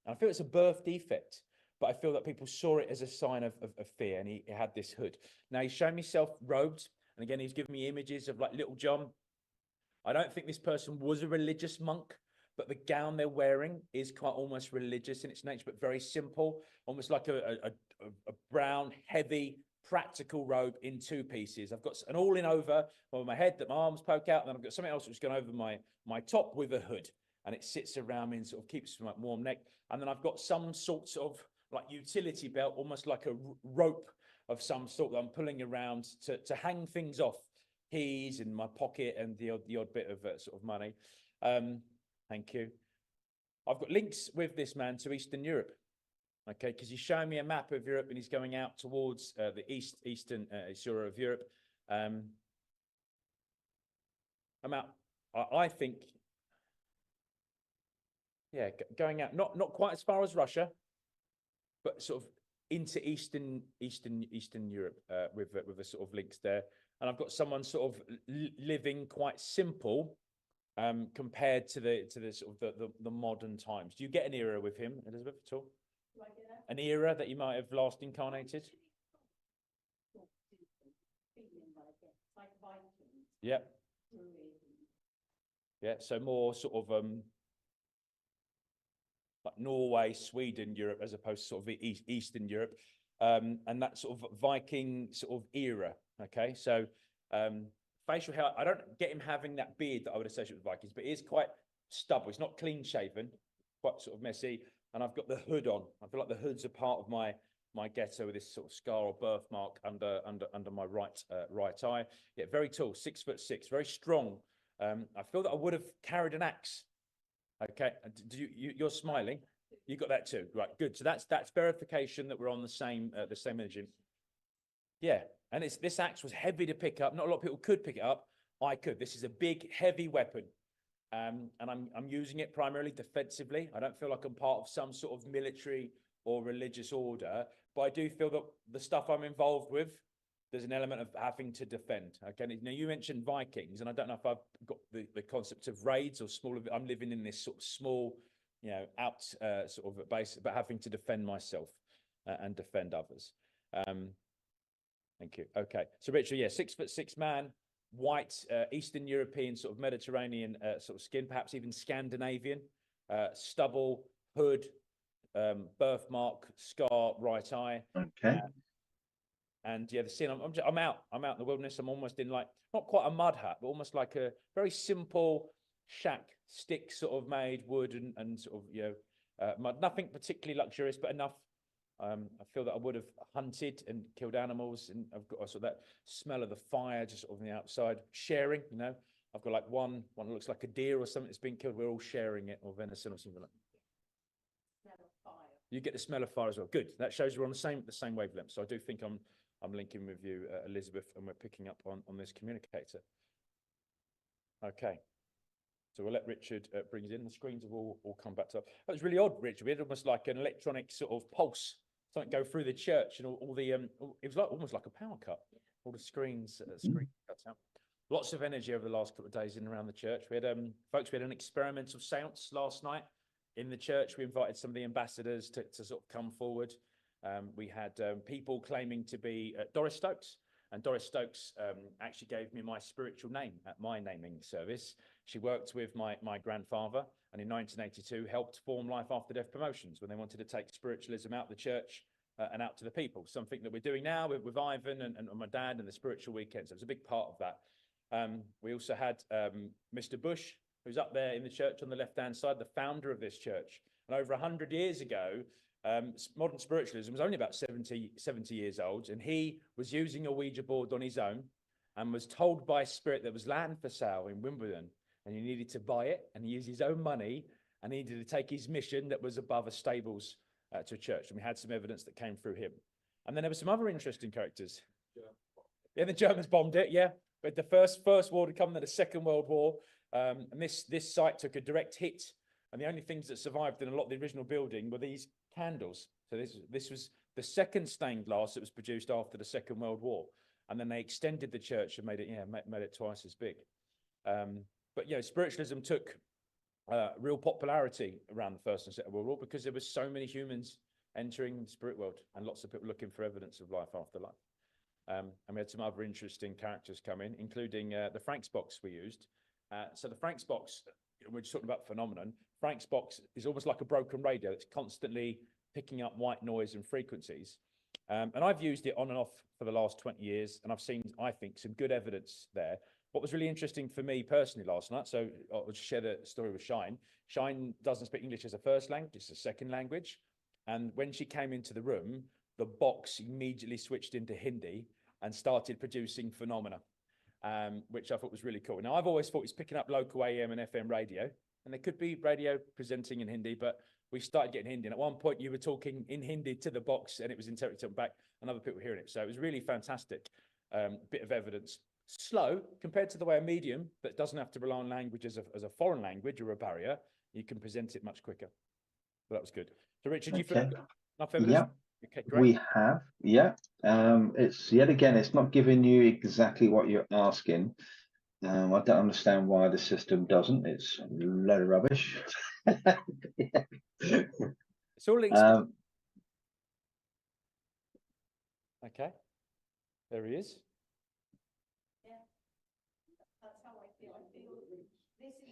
I feel it's a birth defect, but I feel that people saw it as a sign of fear, and he had this hood. Now he's showing himself robed, and again, he's giving me images of like Little John. I don't think this person was a religious monk, but the gown they're wearing is quite almost religious in its nature, but very simple, almost like a brown, heavy, practical robe in two pieces. I've got an all-in over my head that my arms poke out, and then I've got something else which is going over my top with a hood, and it sits around me and sort of keeps my warm neck. And then I've got some sorts of like utility belt, almost like a rope of some sort that I'm pulling around to hang things off, keys in my pocket and the odd bit of sort of money. Thank you. I've got links with this man to Eastern Europe, okay, because he's showing me a map of Europe and he's going out towards the eastern shore of Europe. I'm out, I think, yeah, going out, not quite as far as Russia, but sort of into Eastern Europe with the sort of links there. And I've got someone sort of living quite simple compared to the sort of the modern times. Do you get an era with him, Elizabeth, at all? An era that you might have last incarnated? Yeah. Yeah, so more sort of like Norway, Sweden, Europe, as opposed to sort of Eastern Europe, and that sort of Viking sort of era. Okay, so facial hair, I don't get him having that beard that I would associate with Vikings, but it is quite stubble. It's not clean shaven, quite sort of messy. And I've got the hood on. I feel like the hood's a part of my ghetto with this sort of scar or birthmark under my right eye. Yeah, very tall, 6'6", very strong. I feel that I would have carried an axe. Okay, you're smiling. You got that too, right? Good. So that's verification that we're on the same imaging. Yeah, and this axe was heavy to pick up. Not a lot of people could pick it up. I could. This is a big, heavy weapon, and I'm using it primarily defensively. I don't feel like I'm part of some sort of military or religious order, but I do feel that the stuff I'm involved with, there's an element of having to defend. Okay, now you mentioned Vikings, and I don't know if I've got the concept of raids or smaller. I'm living in this sort of small, out sort of base, but having to defend myself and defend others. Thank you. Okay, so Richard, yeah, 6'6" man, white, Eastern European, sort of Mediterranean sort of skin, perhaps even Scandinavian, stubble, hood, birthmark, scar, right eye.
Okay.
And yeah, the scene, I'm out in the wilderness. I'm almost in like, not quite a mud hut, but almost like a very simple shack, stick sort of made, wood and sort of, mud. Nothing particularly luxurious, but enough. I feel that I would have hunted and killed animals, and I've got sort of that smell of the fire just sort of on the outside, sharing, I've got like one that looks like a deer or something that's been killed. We're all sharing it, or venison or something like that. Smell of fire. You get the smell of fire as well. Good. That shows we're on the same wavelength. So I do think I'm linking with you, Elizabeth, and we're picking up on this communicator. Okay. So we'll let Richard bring it in. The screens have all come back to up. That was really odd, Richard. We had almost like an electronic sort of pulse, something go through the church, and all the it was like almost like a power cut. All the screens cut out. Lots of energy over the last couple of days in and around the church. We had folks. We had an experimental seance last night in the church. We invited some of the ambassadors to sort of come forward. We had people claiming to be Doris Stokes, and Doris Stokes actually gave me my spiritual name at my naming service. She worked with my grandfather, and in 1982 helped form Life After Death Promotions when they wanted to take spiritualism out of the church and out to the people. Something that we're doing now with Ivan and my dad and the spiritual weekends. So it was a big part of that. We also had Mr. Bush, who's up there in the church on the left-hand side, the founder of this church. And over 100 years ago, modern spiritualism was only about 70 years old, and he was using a Ouija board on his own and was told by spirit there was land for sale in Wimbledon, and he needed to buy it, and he used his own money, and he needed to take his mission that was above a stables to a church. And we had some evidence that came through him. And then there were some other interesting characters. Yeah, the Germans bombed it, yeah. but the first World War had come, then the Second World War, and this site took a direct hit. And the only things that survived in a lot of the original building were these candles. So this was the second stained glass that was produced after the Second World War, and then they extended the church and made it twice as big. But spiritualism took real popularity around the First and Second World War because there were so many humans entering the spirit world and lots of people looking for evidence of life after life. And we had some other interesting characters come in, including the Franks box we used. So the Franks box, we're just talking about phenomenon. Franks box is almost like a broken radio. It's constantly picking up white noise and frequencies. And I've used it on and off for the last 20 years, and I've seen, I think, some good evidence there. What was really interesting for me personally last night, so I'll just share the story with Shine. Shine doesn't speak English as a first language, it's a second language. And when she came into the room, the box immediately switched into Hindi and started producing phenomena, which I thought was really cool. Now, I've always thought it's picking up local AM and FM radio, and there could be radio presenting in Hindi, but we started getting Hindi. And at one point, you were talking in Hindi to the box, and it was interpreted back, and other people hearing it. So it was really fantastic bit of evidence. Slow compared to the way a medium that doesn't have to rely on language as a foreign language or a barrier, you can present it much quicker. So that was good. So Richard, do you feel enough evidence?
Yeah.
Okay, great.
We have, yeah. It's yet again, it's not giving you exactly what you're asking. I don't understand why the system doesn't. It's a load of rubbish.
It's all linked. Okay, there he is.
Yeah, that's how I feel. I feel this is.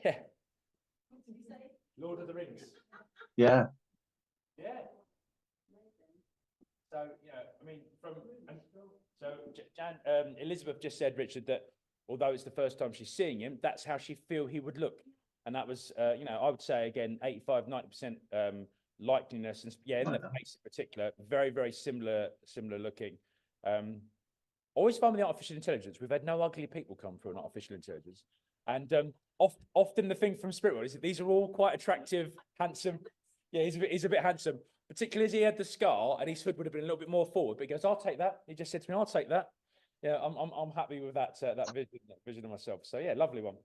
Yeah.
What did you say?
Lord of the Rings.
Yeah.
Yeah. So, I mean, Elizabeth just said, Richard, that although it's the first time she's seeing him, that's how she feel he would look. And that was, I would say, again, 85, 90% likeliness. And in the face in particular, very, very similar looking. Always fun with the artificial intelligence. We've had no ugly people come through an artificial intelligence. And often the thing from Spirit World is that these are all quite attractive, handsome. Yeah, he's a bit handsome. Particularly as he had the scar and his hood would have been a little bit more forward, but he goes, "I'll take that." He just said to me, "I'll take that." Yeah, I'm happy with that vision of myself. So yeah, lovely one.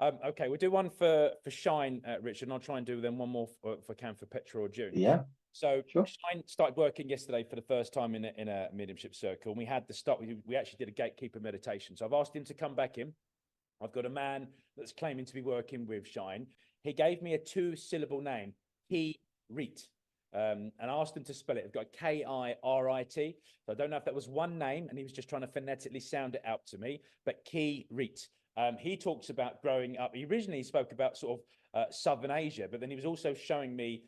Okay, we'll do one for Shine, Richard, and I'll try and do then one more for Petra or June.
Yeah.
So
sure.
Shine started working yesterday for the first time in a mediumship circle, and we had the start. We actually did a gatekeeper meditation. So I've asked him to come back in. I've got a man that's claiming to be working with Shine. He gave me a 2-syllable name, Kirit. And I asked him to spell it. I've got Kirit. So I don't know if that was one name, and he was just trying to phonetically sound it out to me. But Kirit. He talks about growing up. He originally spoke about sort of Southern Asia, but then he was also showing me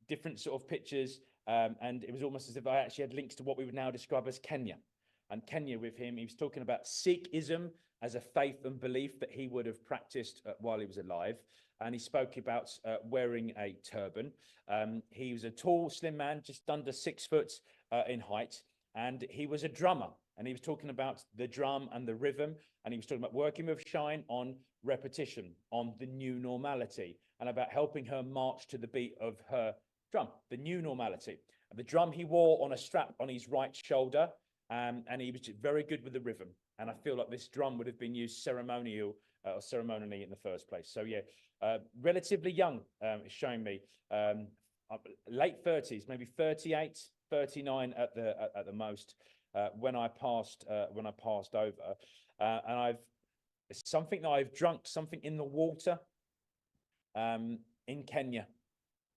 different sort of pictures, and it was almost as if I actually had links to what we would now describe as Kenya. And Kenya with him, he was talking about Sikhism as a faith and belief that he would have practiced while he was alive. And he spoke about wearing a turban. He was a tall, slim man, just under 6 foot in height. And he was a drummer. And he was talking about the drum and the rhythm. And he was talking about working with Shine on repetition, on the new normality, and about helping her march to the beat of her drum, the new normality. And the drum he wore on a strap on his right shoulder. And he was very good with the rhythm. And I feel like this drum would have been used ceremonially in the first place. So yeah, relatively young, it's showing me, late 30s, maybe 38, 39 at the most. When I passed over, and it's something that I've drunk, something in the water, in Kenya.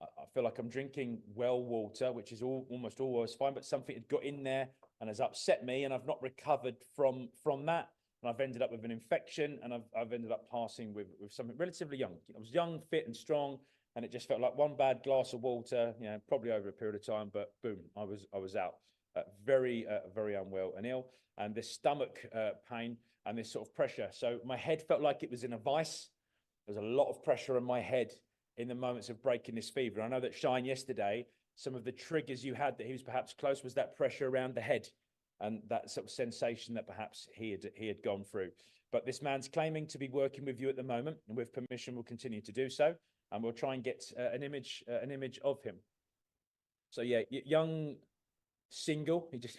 I feel like I'm drinking well water, which is almost always fine, but something had got in there and has upset me, and I've not recovered from that. And I've ended up with an infection, and I've ended up passing with something relatively young. I was young, fit, and strong, and it just felt like one bad glass of water, probably over a period of time, but boom, I was out. Very unwell and ill, and this stomach pain and this sort of pressure. So my head felt like it was in a vice. There's a lot of pressure on my head in the moments of breaking this fever. I know that Shine yesterday, some of the triggers you had that he was perhaps close was that pressure around the head and that sort of sensation that perhaps he had gone through. But this man's claiming to be working with you at the moment, and with permission will continue to do so, and we'll try and get an image of him. So yeah, young, single, it's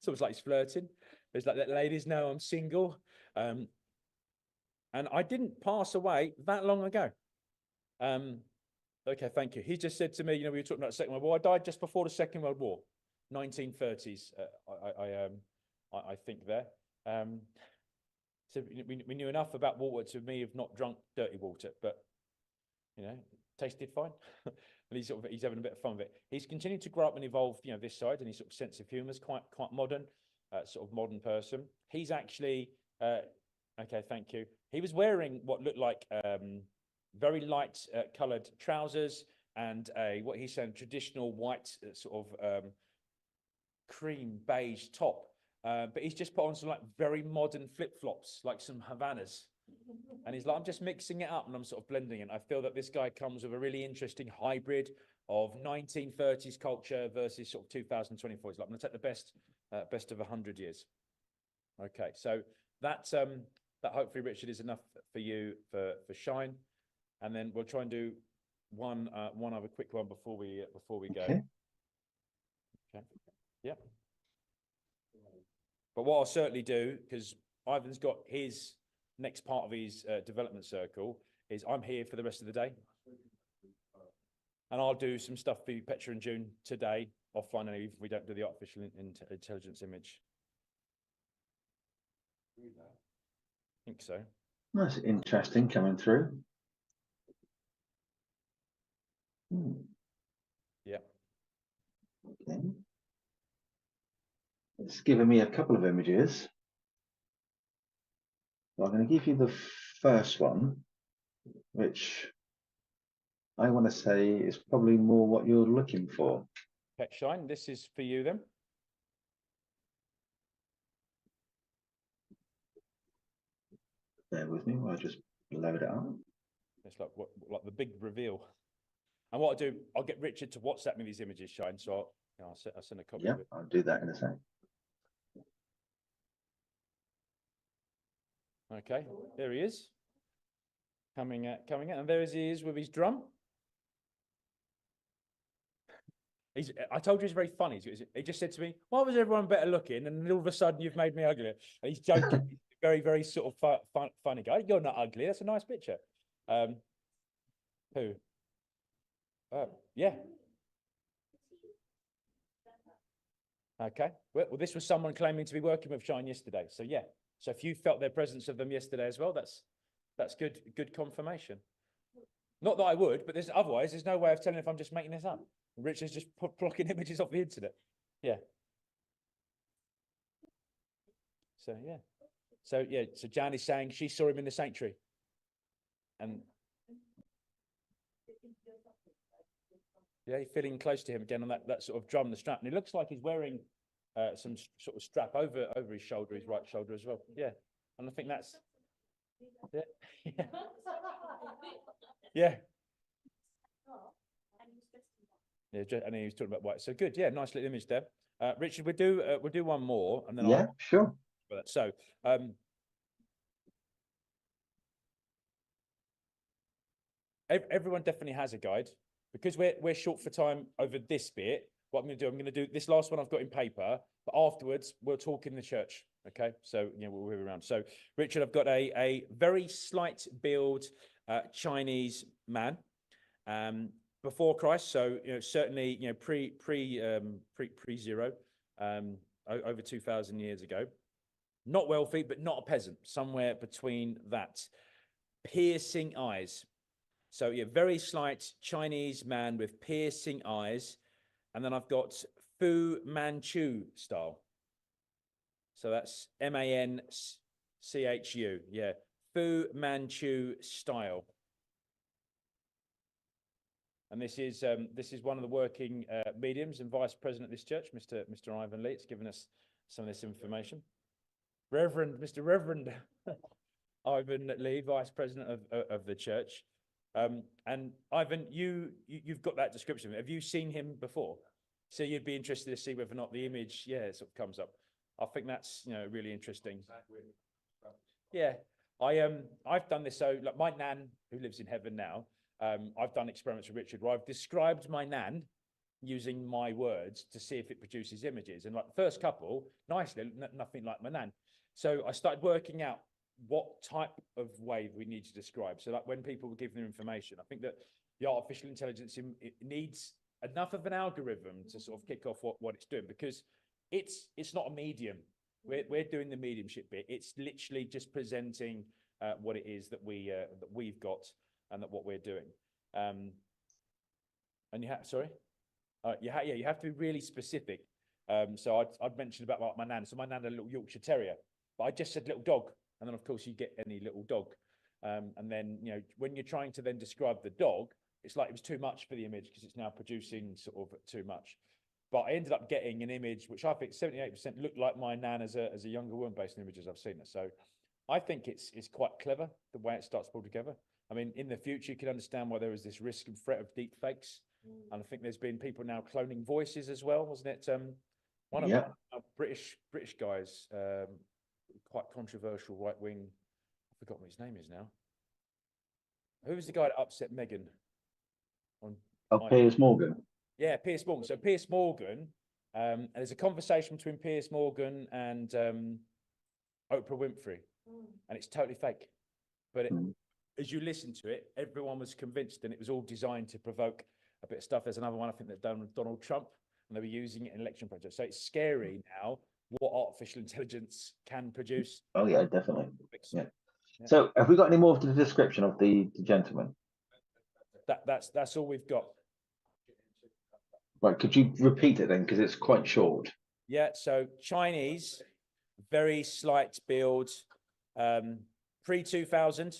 almost like he's flirting. It's like, ladies know I'm single. And I didn't pass away that long ago. Okay, thank you. He just said to me, you know, we were talking about the Second World War. I died just before the Second World War, 1930s. I think there. So we knew enough about water to me have not drunk dirty water, but you know, tasted fine. And he's having a bit of fun with it. He's continued to grow up and evolve, you know, this side, and his sort of sense of humour is quite modern, sort of modern person. He's actually okay, thank you. He was wearing what looked like very light coloured trousers and what he's saying traditional white sort of cream beige top. But he's just put on some like very modern flip-flops, like some Havanas. And he's like, I'm just mixing it up and I'm sort of blending it. I feel that this guy comes with a really interesting hybrid of 1930s culture versus sort of 2024. He's like, I'm going to take the best of 100 years. Okay, so that hopefully, Richard, is enough for you for Shine. And then we'll try and do one other quick one before we go.
Okay.
Okay. Yeah. But what I'll certainly do, because Ivan's got his next part of his development circle, is I'm here for the rest of the day. And I'll do some stuff for you, Petra and June, today, offline, and if we don't do the artificial intelligence image. I think so.
That's interesting coming through.
Yeah.
Okay. It's given me a couple of images. So I'm going to give you the first one, which I want to say is probably more what you're looking for.
Pet Shine, this is for you then.
Bear with me while I just load it up.
It's like the big reveal. And what I'll do, I'll get Richard to WhatsApp me these images, Shine. So I'll send a copy
Yeah,
of it.
I'll do that in a sec.
Okay, there he is. Coming out, and there he is with his drum. I told you he's very funny. He just said to me, why was everyone better looking? And all of a sudden you've made me ugly. And he's joking. He's a very, very sort of funny guy. You're not ugly. That's a nice picture. Who? Yeah. Okay. Well, this was someone claiming to be working with Shine yesterday. So yeah. So if you felt their presence of them yesterday as well, that's good confirmation. Not that I would, but otherwise there's no way of telling if I'm just making this up. Richard's just plucking images off the internet. Yeah. So yeah. So Jan is saying she saw him in the sanctuary. And yeah, he's feeling close to him again on that sort of drum, the strap. And it looks like he's wearing some sort of strap over his shoulder, his right shoulder as well. Yeah. And I think that's yeah. Yeah. Yeah, and he was talking about white. So good, yeah, nice little image there. Richard, we'll do one more, and then
yeah, sure.
So, everyone definitely has a guide because we're short for time over this bit. What I'm going to do this last one I've got in paper, but afterwards we'll talk in the church. Okay, so you know we'll be around. So, Richard, I've got a very slight build Chinese man. Before Christ, so you know certainly you know pre zero, over 2,000 years ago. Not wealthy, but not a peasant. Somewhere between that. Piercing eyes. So yeah, very slight Chinese man with piercing eyes, and then I've got Fu Manchu style. So that's Manchu. Yeah, Fu Manchu style. And this is one of the working mediums and vice president of this church, Mr. Ivan Lee. It's given us some of this information. Mr. Reverend Ivan Lee, vice president of the church. And Ivan, you've got that description. Have you seen him before? So you'd be interested to see whether or not the image, sort of comes up. I think that's really interesting. Yeah, I've done this. So like my nan, who lives in heaven now. I've done experiments with Richard where I've described my nan using my words to see if it produces images. And like the first couple, nicely, nothing like my nan. So I started working out what type of wave we need to describe. So like when people were giving their information, I think that the artificial intelligence, it needs enough of an algorithm to sort of kick off what it's doing, because it's not a medium. We're doing the mediumship bit. It's literally just presenting what it is that we've got and that what we're doing. And you have, sorry, you have to be really specific. So I'd mentioned about my nan. So my nan had a little Yorkshire Terrier, but I just said little dog, and then of course you get any little dog. And then, you know, when you're trying to then describe the dog, it's like it was too much for the image because it's now producing sort of too much. But I ended up getting an image which I think 78% looked like my nan as a younger woman based on images I've seen her. So I think it's quite clever the way it starts to pull together. I mean, in the future, you can understand why there is this risk and threat of deep fakes. And I think there's been people now cloning voices as well, wasn't it? One of our British guys, quite controversial right wing. I've forgotten what his name is now. Who was the guy that upset Meghan?
Piers Morgan.
Yeah, Piers Morgan. So Piers Morgan, and there's a conversation between Piers Morgan and Oprah Winfrey, and it's totally fake. But as you listen to it, everyone was convinced, and it was all designed to provoke a bit of stuff. There's another one, I think, that's done with Donald Trump, and they were using it in election projects. So it's scary now what artificial intelligence can produce.
Oh yeah, definitely. Yeah. So have we got any more of the description of the gentleman?
That's all we've got.
Right, could you repeat it then, because it's quite short?
Yeah, so Chinese, very slight build, pre-2000,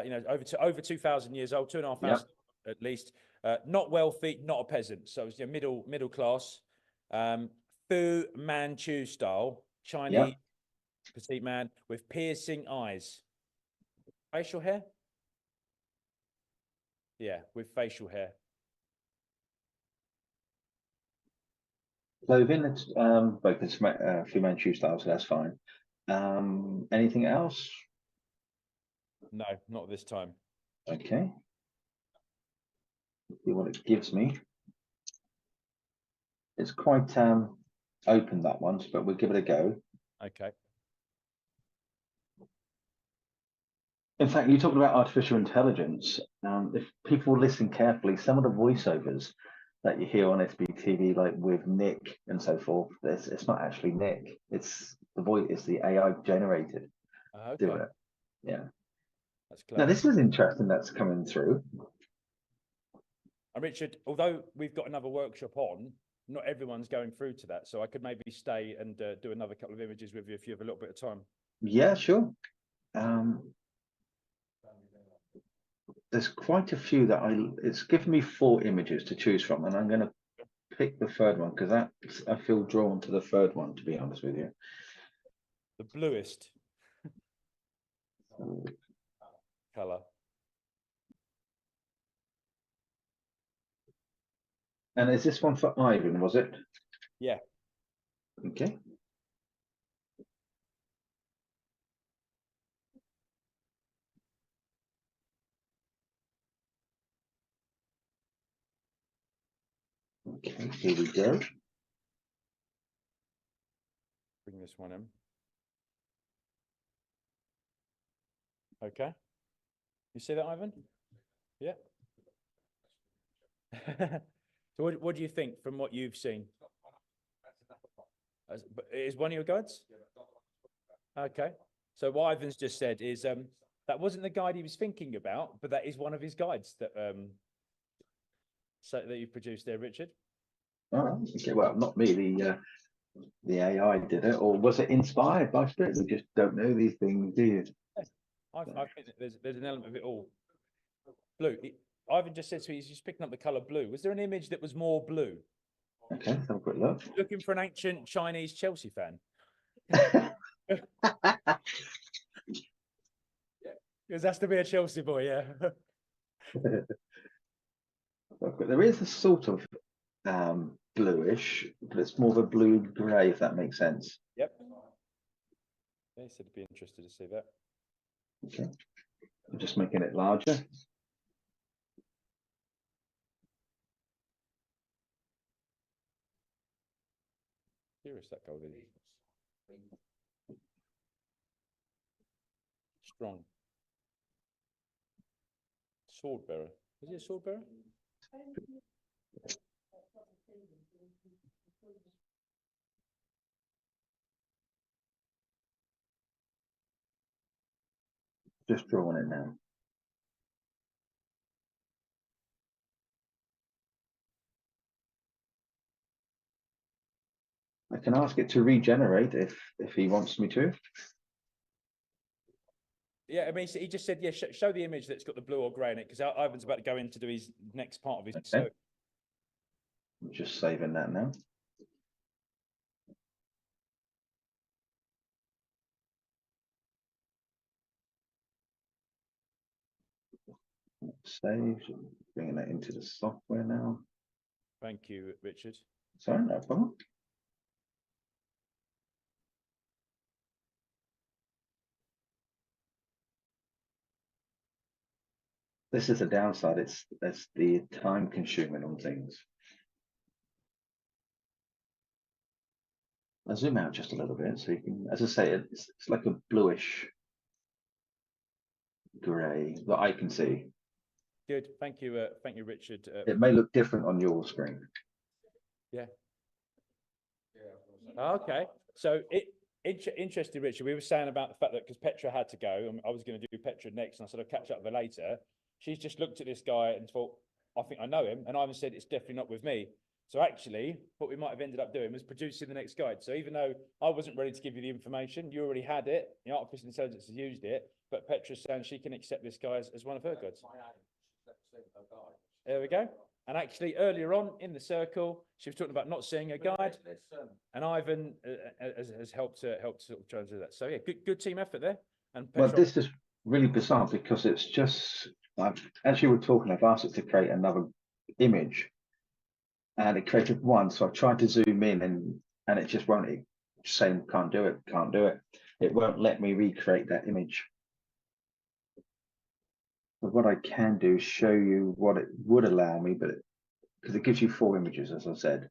you know, over 2,000 years old, 2,500 at least. Not wealthy, not a peasant, so it's, you know, middle class. Fu Manchu style, Chinese petite man with piercing eyes. Facial hair? Yeah, with facial hair.
Clothing, it's both the Fu Manchu style, so that's fine. Anything else?
No, not this time.
Okay. See what it gives me. It's quite open, that one, but we'll give it a go.
Okay.
In fact, you talked about artificial intelligence. If people listen carefully, some of the voiceovers that you hear on sptv, like with Nick and so forth, it's not actually Nick. It's the voice. It's the AI generated.
Okay.
Do it. Yeah.
That's clever.
Now this is interesting. That's coming through.
And Richard, although we've got another workshop on, not everyone's going through to that. So I could maybe stay and do another couple of images with you if you have a little bit of time.
Yeah, sure. There's quite a few that it's given me 4 images to choose from, and I'm going to pick the third one because I feel drawn to the third one, to be honest with you.
The bluest color.
And is this one for Ivan, was it?
Yeah.
Okay. Okay, here we go.
Bring this one in. Okay. You see that, Ivan? Yeah. So what do you think from what you've seen? Is one of your guides? Okay. So what Ivan's just said is that wasn't the guide he was thinking about, but that is one of his guides that so that you've produced there, Richard.
Oh, okay. Well, not me. The AI did it, or was it inspired by Spirit? We just don't know these things, do you?
I think that there's an element of it all. Blue. Ivan just said to me, he's just picking up the color blue. Was there an image that was more blue?
Okay, let's have a quick look.
Looking for an ancient Chinese Chelsea fan. Because that's to be a Chelsea boy, yeah.
There is a sort of bluish, but it's more of a blue grey, if that makes sense.
Yep. They said be interested to see that.
Okay, I'm just making it larger.
Curious that gold is. Strong. Sword bearer. Is he a sword bearer?
Just drawing it now. I can ask it to regenerate if he wants me to.
Yeah, I mean, he just said, yeah, show the image that's got the blue or grey in it, because Ivan's about to go in to do his next part of his.
Okay.
So
I'm just saving that now. Save, bringing that into the software now.
thank you, Richard.
Sorry, no problem. This is the downside. It's the time consuming on things. I'll zoom out just a little bit so you can, as I say, it's like a bluish grey that I can see.
Good, thank you, Richard.
It may look different on your screen.
Yeah. Okay, so interesting, Richard. We were saying about the fact that because Petra had to go, and I was going to do Petra next, and I said I'll catch up with her later. She's just looked at this guy and thought, I think I know him, and Ivan said it's definitely not with me. So actually, what we might have ended up doing was producing the next guide. So even though I wasn't ready to give you the information, you already had it. The artificial intelligence has used it, but Petra's saying she can accept this guy as one of her guides. There we go. And actually, earlier on in the circle, she was talking about not seeing a guide, and Ivan has helped sort of try and do that. So yeah, good team effort there. And
Well,
Petra,
this is really bizarre because it's just, as you were talking, I've asked it to create another image, and it created one. So I tried to zoom in, and it just won't. It's saying can't do it, can't do it. It won't let me recreate that image. But what I can do is show you what it would allow me, but because it gives you 4 images, as I said.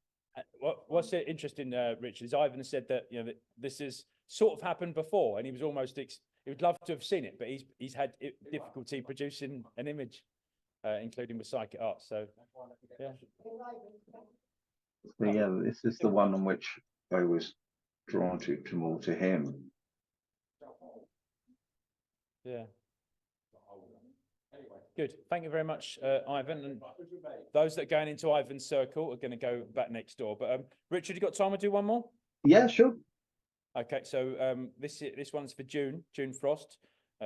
what's interesting, Richard, is Ivan said that that this has sort of happened before, and he was almost he would love to have seen it, but he's had difficulty producing an image, including with psychic art. So yeah.
So yeah, this is the one on which I was drawn to more to him.
Yeah. Good. Thank you very much, Ivan. And those that are going into Ivan's circle are going to go back next door. But Richard, you got time to do one more?
Yeah, sure.
Okay. So this one's for June Frost,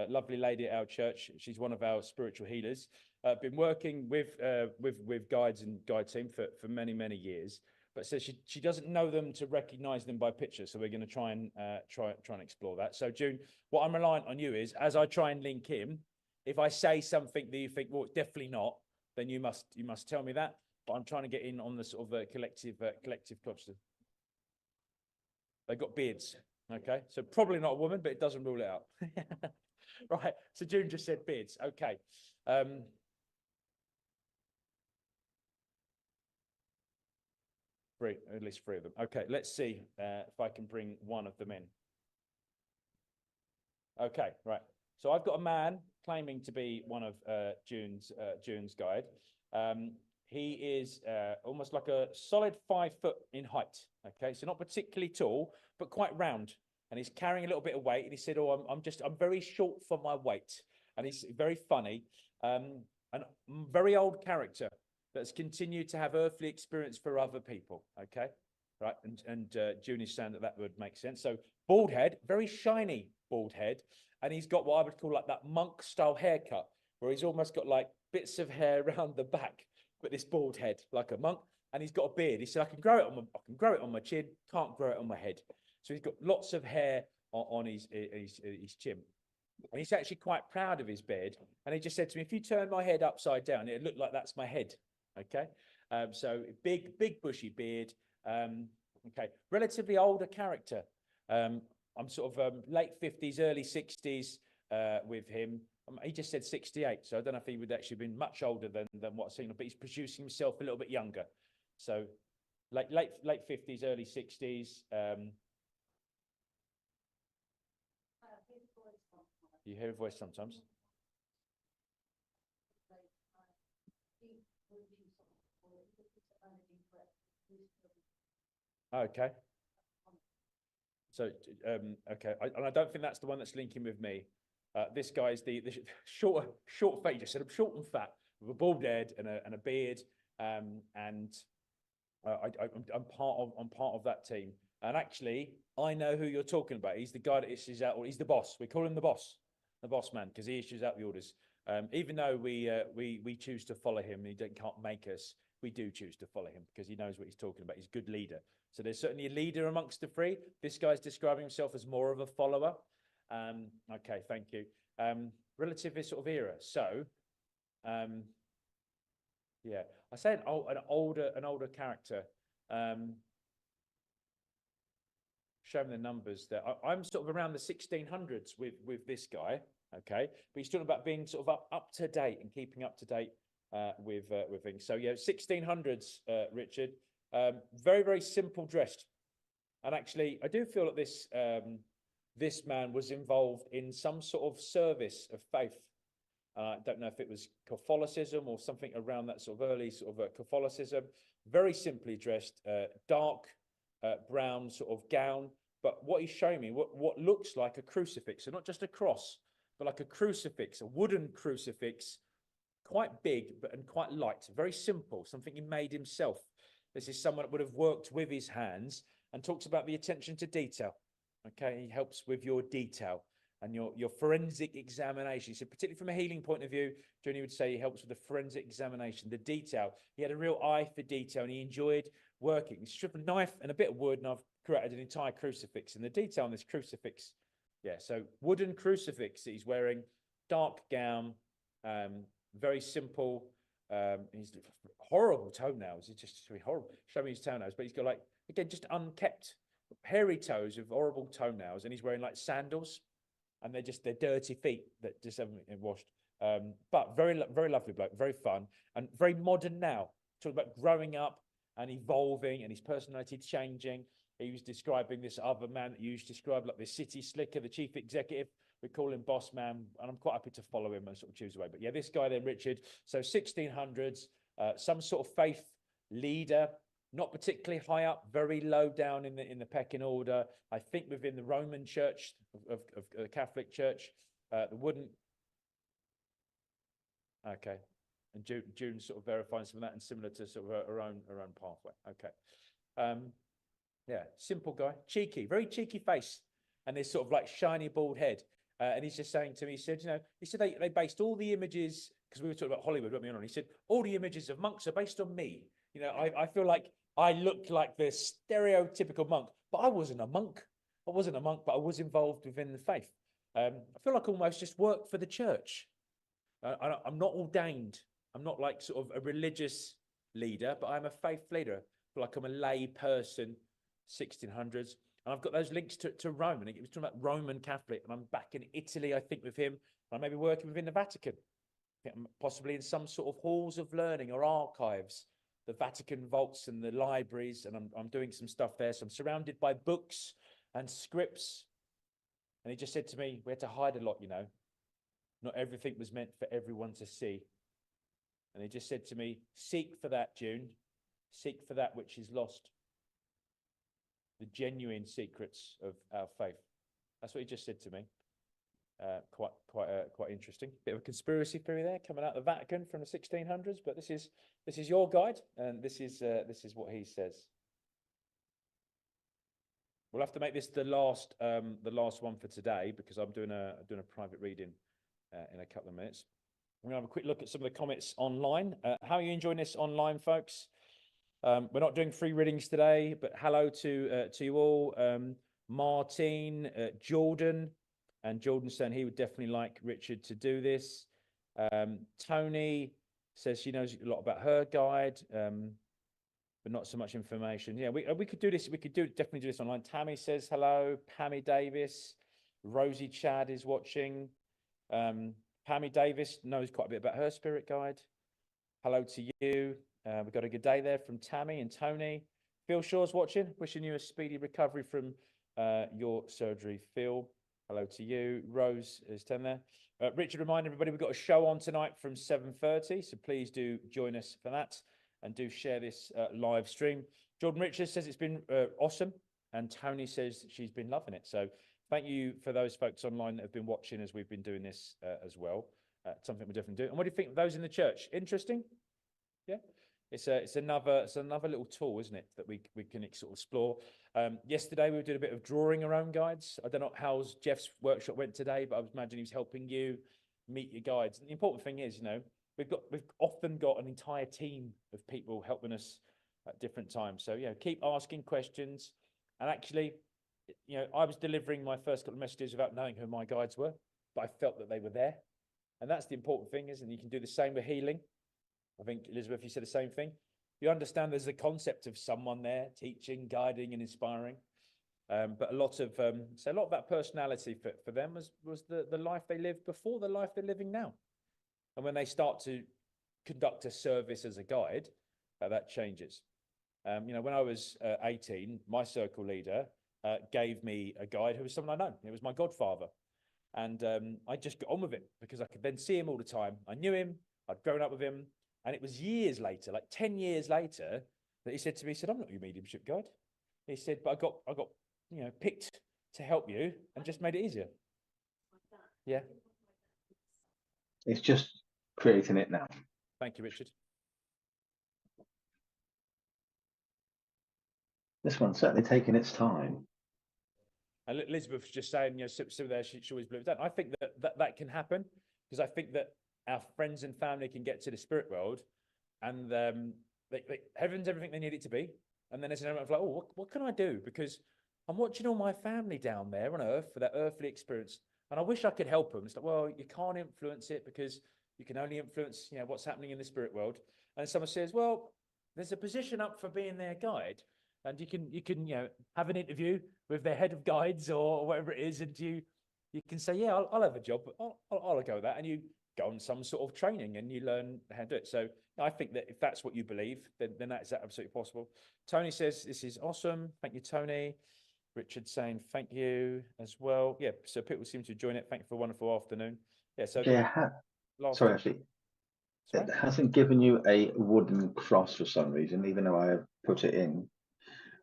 lovely lady at our church. She's one of our spiritual healers. Been working with guides and guide team for many years. But says she doesn't know them to recognise them by picture. So we're going to try and explore that. So June, what I'm reliant on you is, as I try and link in, if I say something that you think, well, it's definitely not, then you must tell me that. But I'm trying to get in on the sort of collective consciousness. They've got beards, okay? So probably not a woman, but it doesn't rule it out. Right, so June just said beards, okay. At least 3 of them. Okay, let's see if I can bring one of them in. Okay, right. So I've got a man claiming to be one of June's guide. He is almost like a solid 5 foot in height. Okay, so not particularly tall, but quite round. And he's carrying a little bit of weight. And he said, "Oh, I'm very short for my weight." And he's very funny. An very old character that's continued to have earthly experience for other people. Okay, right. And June is saying that would make sense. So bald head, very shiny bald head. And he's got what I would call like that monk style haircut, where he's almost got like bits of hair around the back, but this bald head like a monk. And he's got a beard. He said, I can grow it on my chin, can't grow it on my head. So he's got lots of hair on his chin. And he's actually quite proud of his beard. And he just said to me, if you turn my head upside down, it looked like that's my head. Okay. So big bushy beard. Okay. Relatively older character. I'm sort of late 50s, early 60s with him. He just said 68, so I don't know if he would actually have been much older than what I've seen, but he's producing himself a little bit younger. So late 50s, early 60s. You hear a voice sometimes. Okay. So, okay, and I don't think that's the one that's linking with me. This guy's the short fat. You just said I'm short and fat with a bald head and a beard. I'm part of that team. And actually, I know who you're talking about. He's the guy that issues out, or he's the boss. We call him the boss man, because he issues out the orders. Even though we choose to follow him, he can't make us. We do choose to follow him because he knows what he's talking about. He's a good leader. So there's certainly a leader amongst the three. This guy's describing himself as more of a follower. Okay, thank you. Relative sort of era. So, yeah, I say an older character. Showing the numbers there. I'm sort of around the 1600s with this guy. Okay, but he's talking about being sort of up to date and keeping up to date with things. So yeah, 1600s, Richard. Very, very simple dressed, and actually, I do feel that this man was involved in some sort of service of faith. I don't know if it was Catholicism or something around that sort of early sort of Catholicism. Very simply dressed, dark brown sort of gown. But what he's showing me, what looks like a crucifix, so not just a cross, but like a crucifix, a wooden crucifix, quite big and quite light, very simple, something he made himself. This is someone that would have worked with his hands, and talks about the attention to detail. Okay, he helps with your detail and your forensic examination. So particularly from a healing point of view, Johnny would say he helps with the forensic examination, the detail. He had a real eye for detail, and he enjoyed working. He stripped a knife and a bit of wood, and I've created an entire crucifix. And the detail on this crucifix, yeah, so wooden crucifix that he's wearing, dark gown, very simple. He's horrible toenails. It's just really horrible. Show me his toenails, but he's got like, again, just unkept, hairy toes with horrible toenails, and he's wearing like sandals, and they're dirty feet that just haven't been washed. But very, very lovely bloke, very fun, and very modern now. Talking about growing up and evolving, and his personality changing. He was describing this other man that you used to describe, like the city slicker, the chief executive. We call him boss man, and I'm quite happy to follow him and sort of choose away. But yeah, this guy then, Richard. So 1600s, some sort of faith leader, not particularly high up, very low down in the pecking order. I think within the Roman Church of the Catholic Church, the wooden. Okay, and June sort of verifying some of that, and similar to sort of her own pathway. Okay, yeah, simple guy, cheeky, very cheeky face, and this sort of like shiny bald head. And he's just saying to me, he said, they based all the images, because we were talking about Hollywood, weren't we, on? He said, all the images of monks are based on me. I feel like I looked like the stereotypical monk, but I wasn't a monk. I wasn't a monk, but I was involved within the faith. I feel like I almost just worked for the church. I'm not ordained. I'm not like sort of a religious leader, but I'm a faith leader. I feel like I'm a lay person, 1600s. And I've got those links to Rome, and he was talking about Roman Catholic, and I'm back in Italy, I think, with him. I may be working within the Vatican, possibly in some sort of halls of learning or archives, the Vatican vaults and the libraries, and I'm doing some stuff there. So I'm surrounded by books and scripts. And he just said to me, we had to hide a lot, Not everything was meant for everyone to see. And he just said to me, seek for that, June. Seek for that which is lost. The genuine secrets of our faith. That's what he just said to me. Quite interesting. Bit of a conspiracy theory there coming out of the Vatican from the 1600s, but this is your guide, and this is what he says. We'll have to make this the last one for today, because I'm doing a private reading in a couple of minutes. We're gonna have a quick look at some of the comments online. How are you enjoying this online, folks? We're not doing free readings today, but hello to you all. Martine, Jordan, and Jordan saying he would definitely like Richard to do this. Tony says she knows a lot about her guide, but not so much information. Yeah, we could do this. We could definitely do this online. Tammy says hello. Pammy Davis, Rosie Chad is watching. Pammy Davis knows quite a bit about her spirit guide. Hello to you. We've got a good day there from Tammy and Tony. Phil Shaw's watching, wishing you a speedy recovery from your surgery. Phil, hello to you. Rose is 10 there. Richard, remind everybody we've got a show on tonight from 7:30, so please do join us for that and do share this live stream. Jordan Richards says it's been awesome, and Tony says she's been loving it. So thank you for those folks online that have been watching as we've been doing this as well. Something we're definitely doing. And what do you think of those in the church? Interesting? Yeah. It's another little tool, isn't it, that we can sort of explore. Yesterday we did a bit of drawing our own guides. I don't know how Jeff's workshop went today, but I was imagining he was helping you meet your guides. And the important thing is, you know, we've often got an entire team of people helping us at different times. So yeah, keep asking questions. And actually, you know, I was delivering my first couple of messages without knowing who my guides were, but I felt that they were there. And that's the important thing, isn't it? You can do the same with healing. I think, Elizabeth, you said the same thing. You understand there's a concept of someone there teaching, guiding, and inspiring. But a lot of that personality for them was the life they lived before the life they're living now. And when they start to conduct a service as a guide, that changes. You know, when I was 18, my circle leader gave me a guide who was someone I know. It was my godfather. And I just got on with it because I could then see him all the time. I knew him. I'd grown up with him. And it was years later, like 10 years later, that he said to me, he said, I'm not your mediumship guide. He said, but I got, you know, picked to help you and just made it easier. Yeah.
It's just creating it now.
Thank you, Richard.
This one's certainly taking its time.
And Elizabeth was just saying, you know, so there she always believes that. I think that can happen because I think that our friends and family can get to the spirit world and heaven's everything they need it to be. And then there's an element of like, oh, what can I do? Because I'm watching all my family down there on earth for that earthly experience. And I wish I could help them. It's like, well, you can't influence it because you can only influence, you know, what's happening in the spirit world. And someone says, well, there's a position up for being their guide. And you can, you know, have an interview with their head of guides or whatever it is. And you can say, yeah, I'll have a job. I'll go with that. And you go on some sort of training and you learn how to do it. So I think that if that's what you believe, then that's absolutely possible. Tony says, this is awesome. Thank you, Tony. Richard saying, thank you as well. Yeah, so people seem to join it. Thank you for a wonderful afternoon. Yeah, so.
Yeah, sorry, actually. It hasn't given you a wooden cross for some reason, even though I have put it in.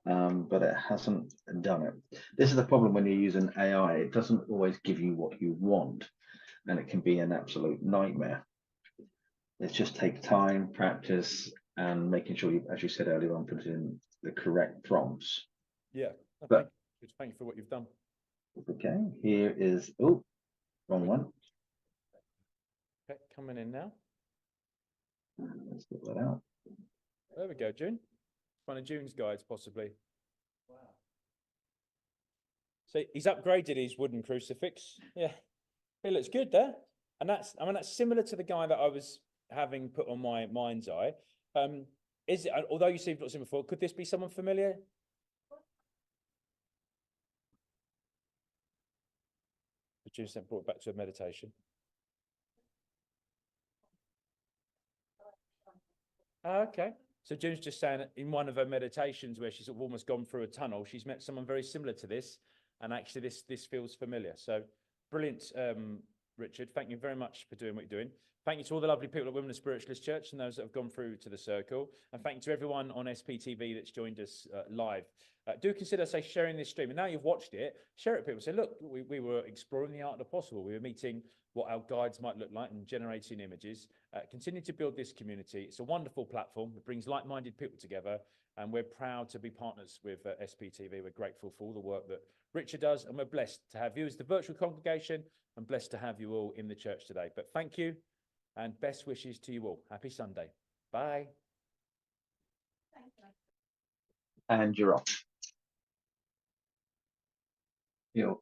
But it hasn't done it. This is the problem when you use an AI. It doesn't always give you what you want. And it can be an absolute nightmare. It just takes time, practice, and making sure you, as you said earlier on, put in the correct prompts.
Yeah,
but
thank you for what you've done.
Okay, here is, oh, wrong one.
Okay, coming in now.
Let's get that out.
There we go, June. One of June's guides, possibly. Wow. So he's upgraded his wooden crucifix. Yeah. It looks good there, and that's similar to the guy that I was having put on my mind's eye. Is it? Although you see you've not seen before, could this be someone familiar? Produce that brought back to a meditation. Okay, so June's just saying that in one of her meditations where she's sort of almost gone through a tunnel, she's met someone very similar to this, and actually this feels familiar. So. Brilliant, Richard. Thank you very much for doing what you're doing. Thank you to all the lovely people at Women of Spiritualist Church and those that have gone through to the circle. And thank you to everyone on SPTV that's joined us live. Do consider, sharing this stream. And now you've watched it, share it with people. Say, look, we were exploring the art of the possible. We were meeting what our guides might look like and generating images. Continue to build this community. It's a wonderful platform. It brings like-minded people together. And we're proud to be partners with SPTV. We're grateful for all the work that Richard does. And we're blessed to have you as the virtual congregation and blessed to have you all in the church today. But thank you and best wishes to you all. Happy Sunday. Bye.
And you're off. You're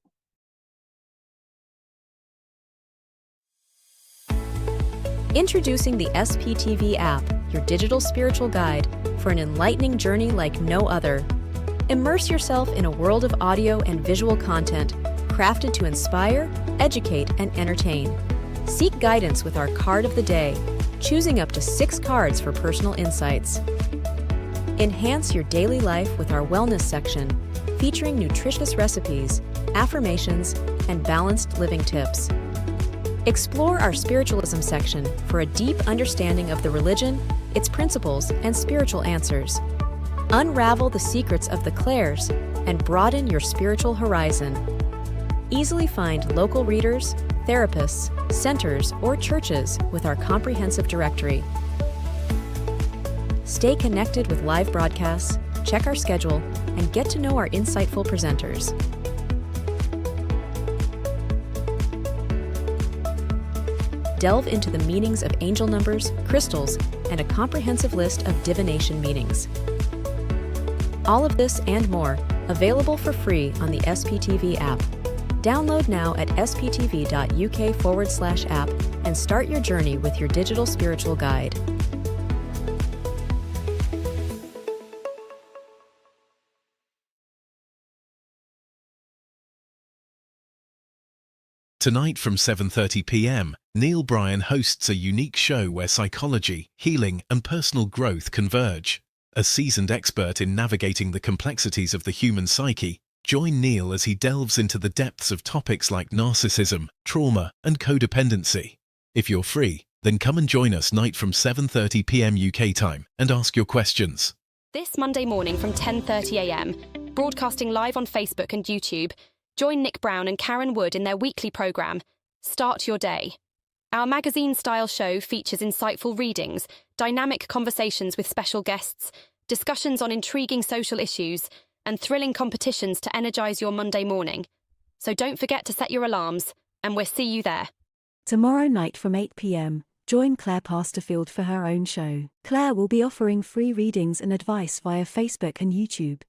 Introducing the SPTV app, your digital spiritual guide for an enlightening journey like no other. Immerse yourself in a world of audio and visual content crafted to inspire, educate, and entertain. Seek guidance with our card of the day, choosing up to 6 cards for personal insights. Enhance your daily life with our wellness section, featuring nutritious recipes, affirmations, and balanced living tips. Explore our spiritualism section for a deep understanding of the religion, its principles, and spiritual answers. Unravel the secrets of the clairs and broaden your spiritual horizon. Easily find local readers, therapists, centers, or churches with our comprehensive directory. Stay connected with live broadcasts, check our schedule, and get to know our insightful presenters. Delve into the meanings of angel numbers, crystals, and a comprehensive list of divination meanings. All of this and more, available for free on the SPTV app. Download now at sptv.uk/app and start your journey with your digital spiritual guide.
Tonight from 7:30 p.m, Neil Bryan hosts a unique show where psychology, healing, and personal growth converge. A seasoned expert in navigating the complexities of the human psyche, join Neil as he delves into the depths of topics like narcissism, trauma, and codependency. If you're free, then come and join us night from 7:30 p.m. UK time and ask your questions.
This Monday morning from 10:30 a.m, broadcasting live on Facebook and YouTube, join Nick Brown and Karen Wood in their weekly programme, Start Your Day. Our magazine-style show features insightful readings, dynamic conversations with special guests, discussions on intriguing social issues, and thrilling competitions to energise your Monday morning. So don't forget to set your alarms, and we'll see you there.
Tomorrow night from 8 p.m, join Claire Pasterfield for her own show. Claire will be offering free readings and advice via Facebook and YouTube.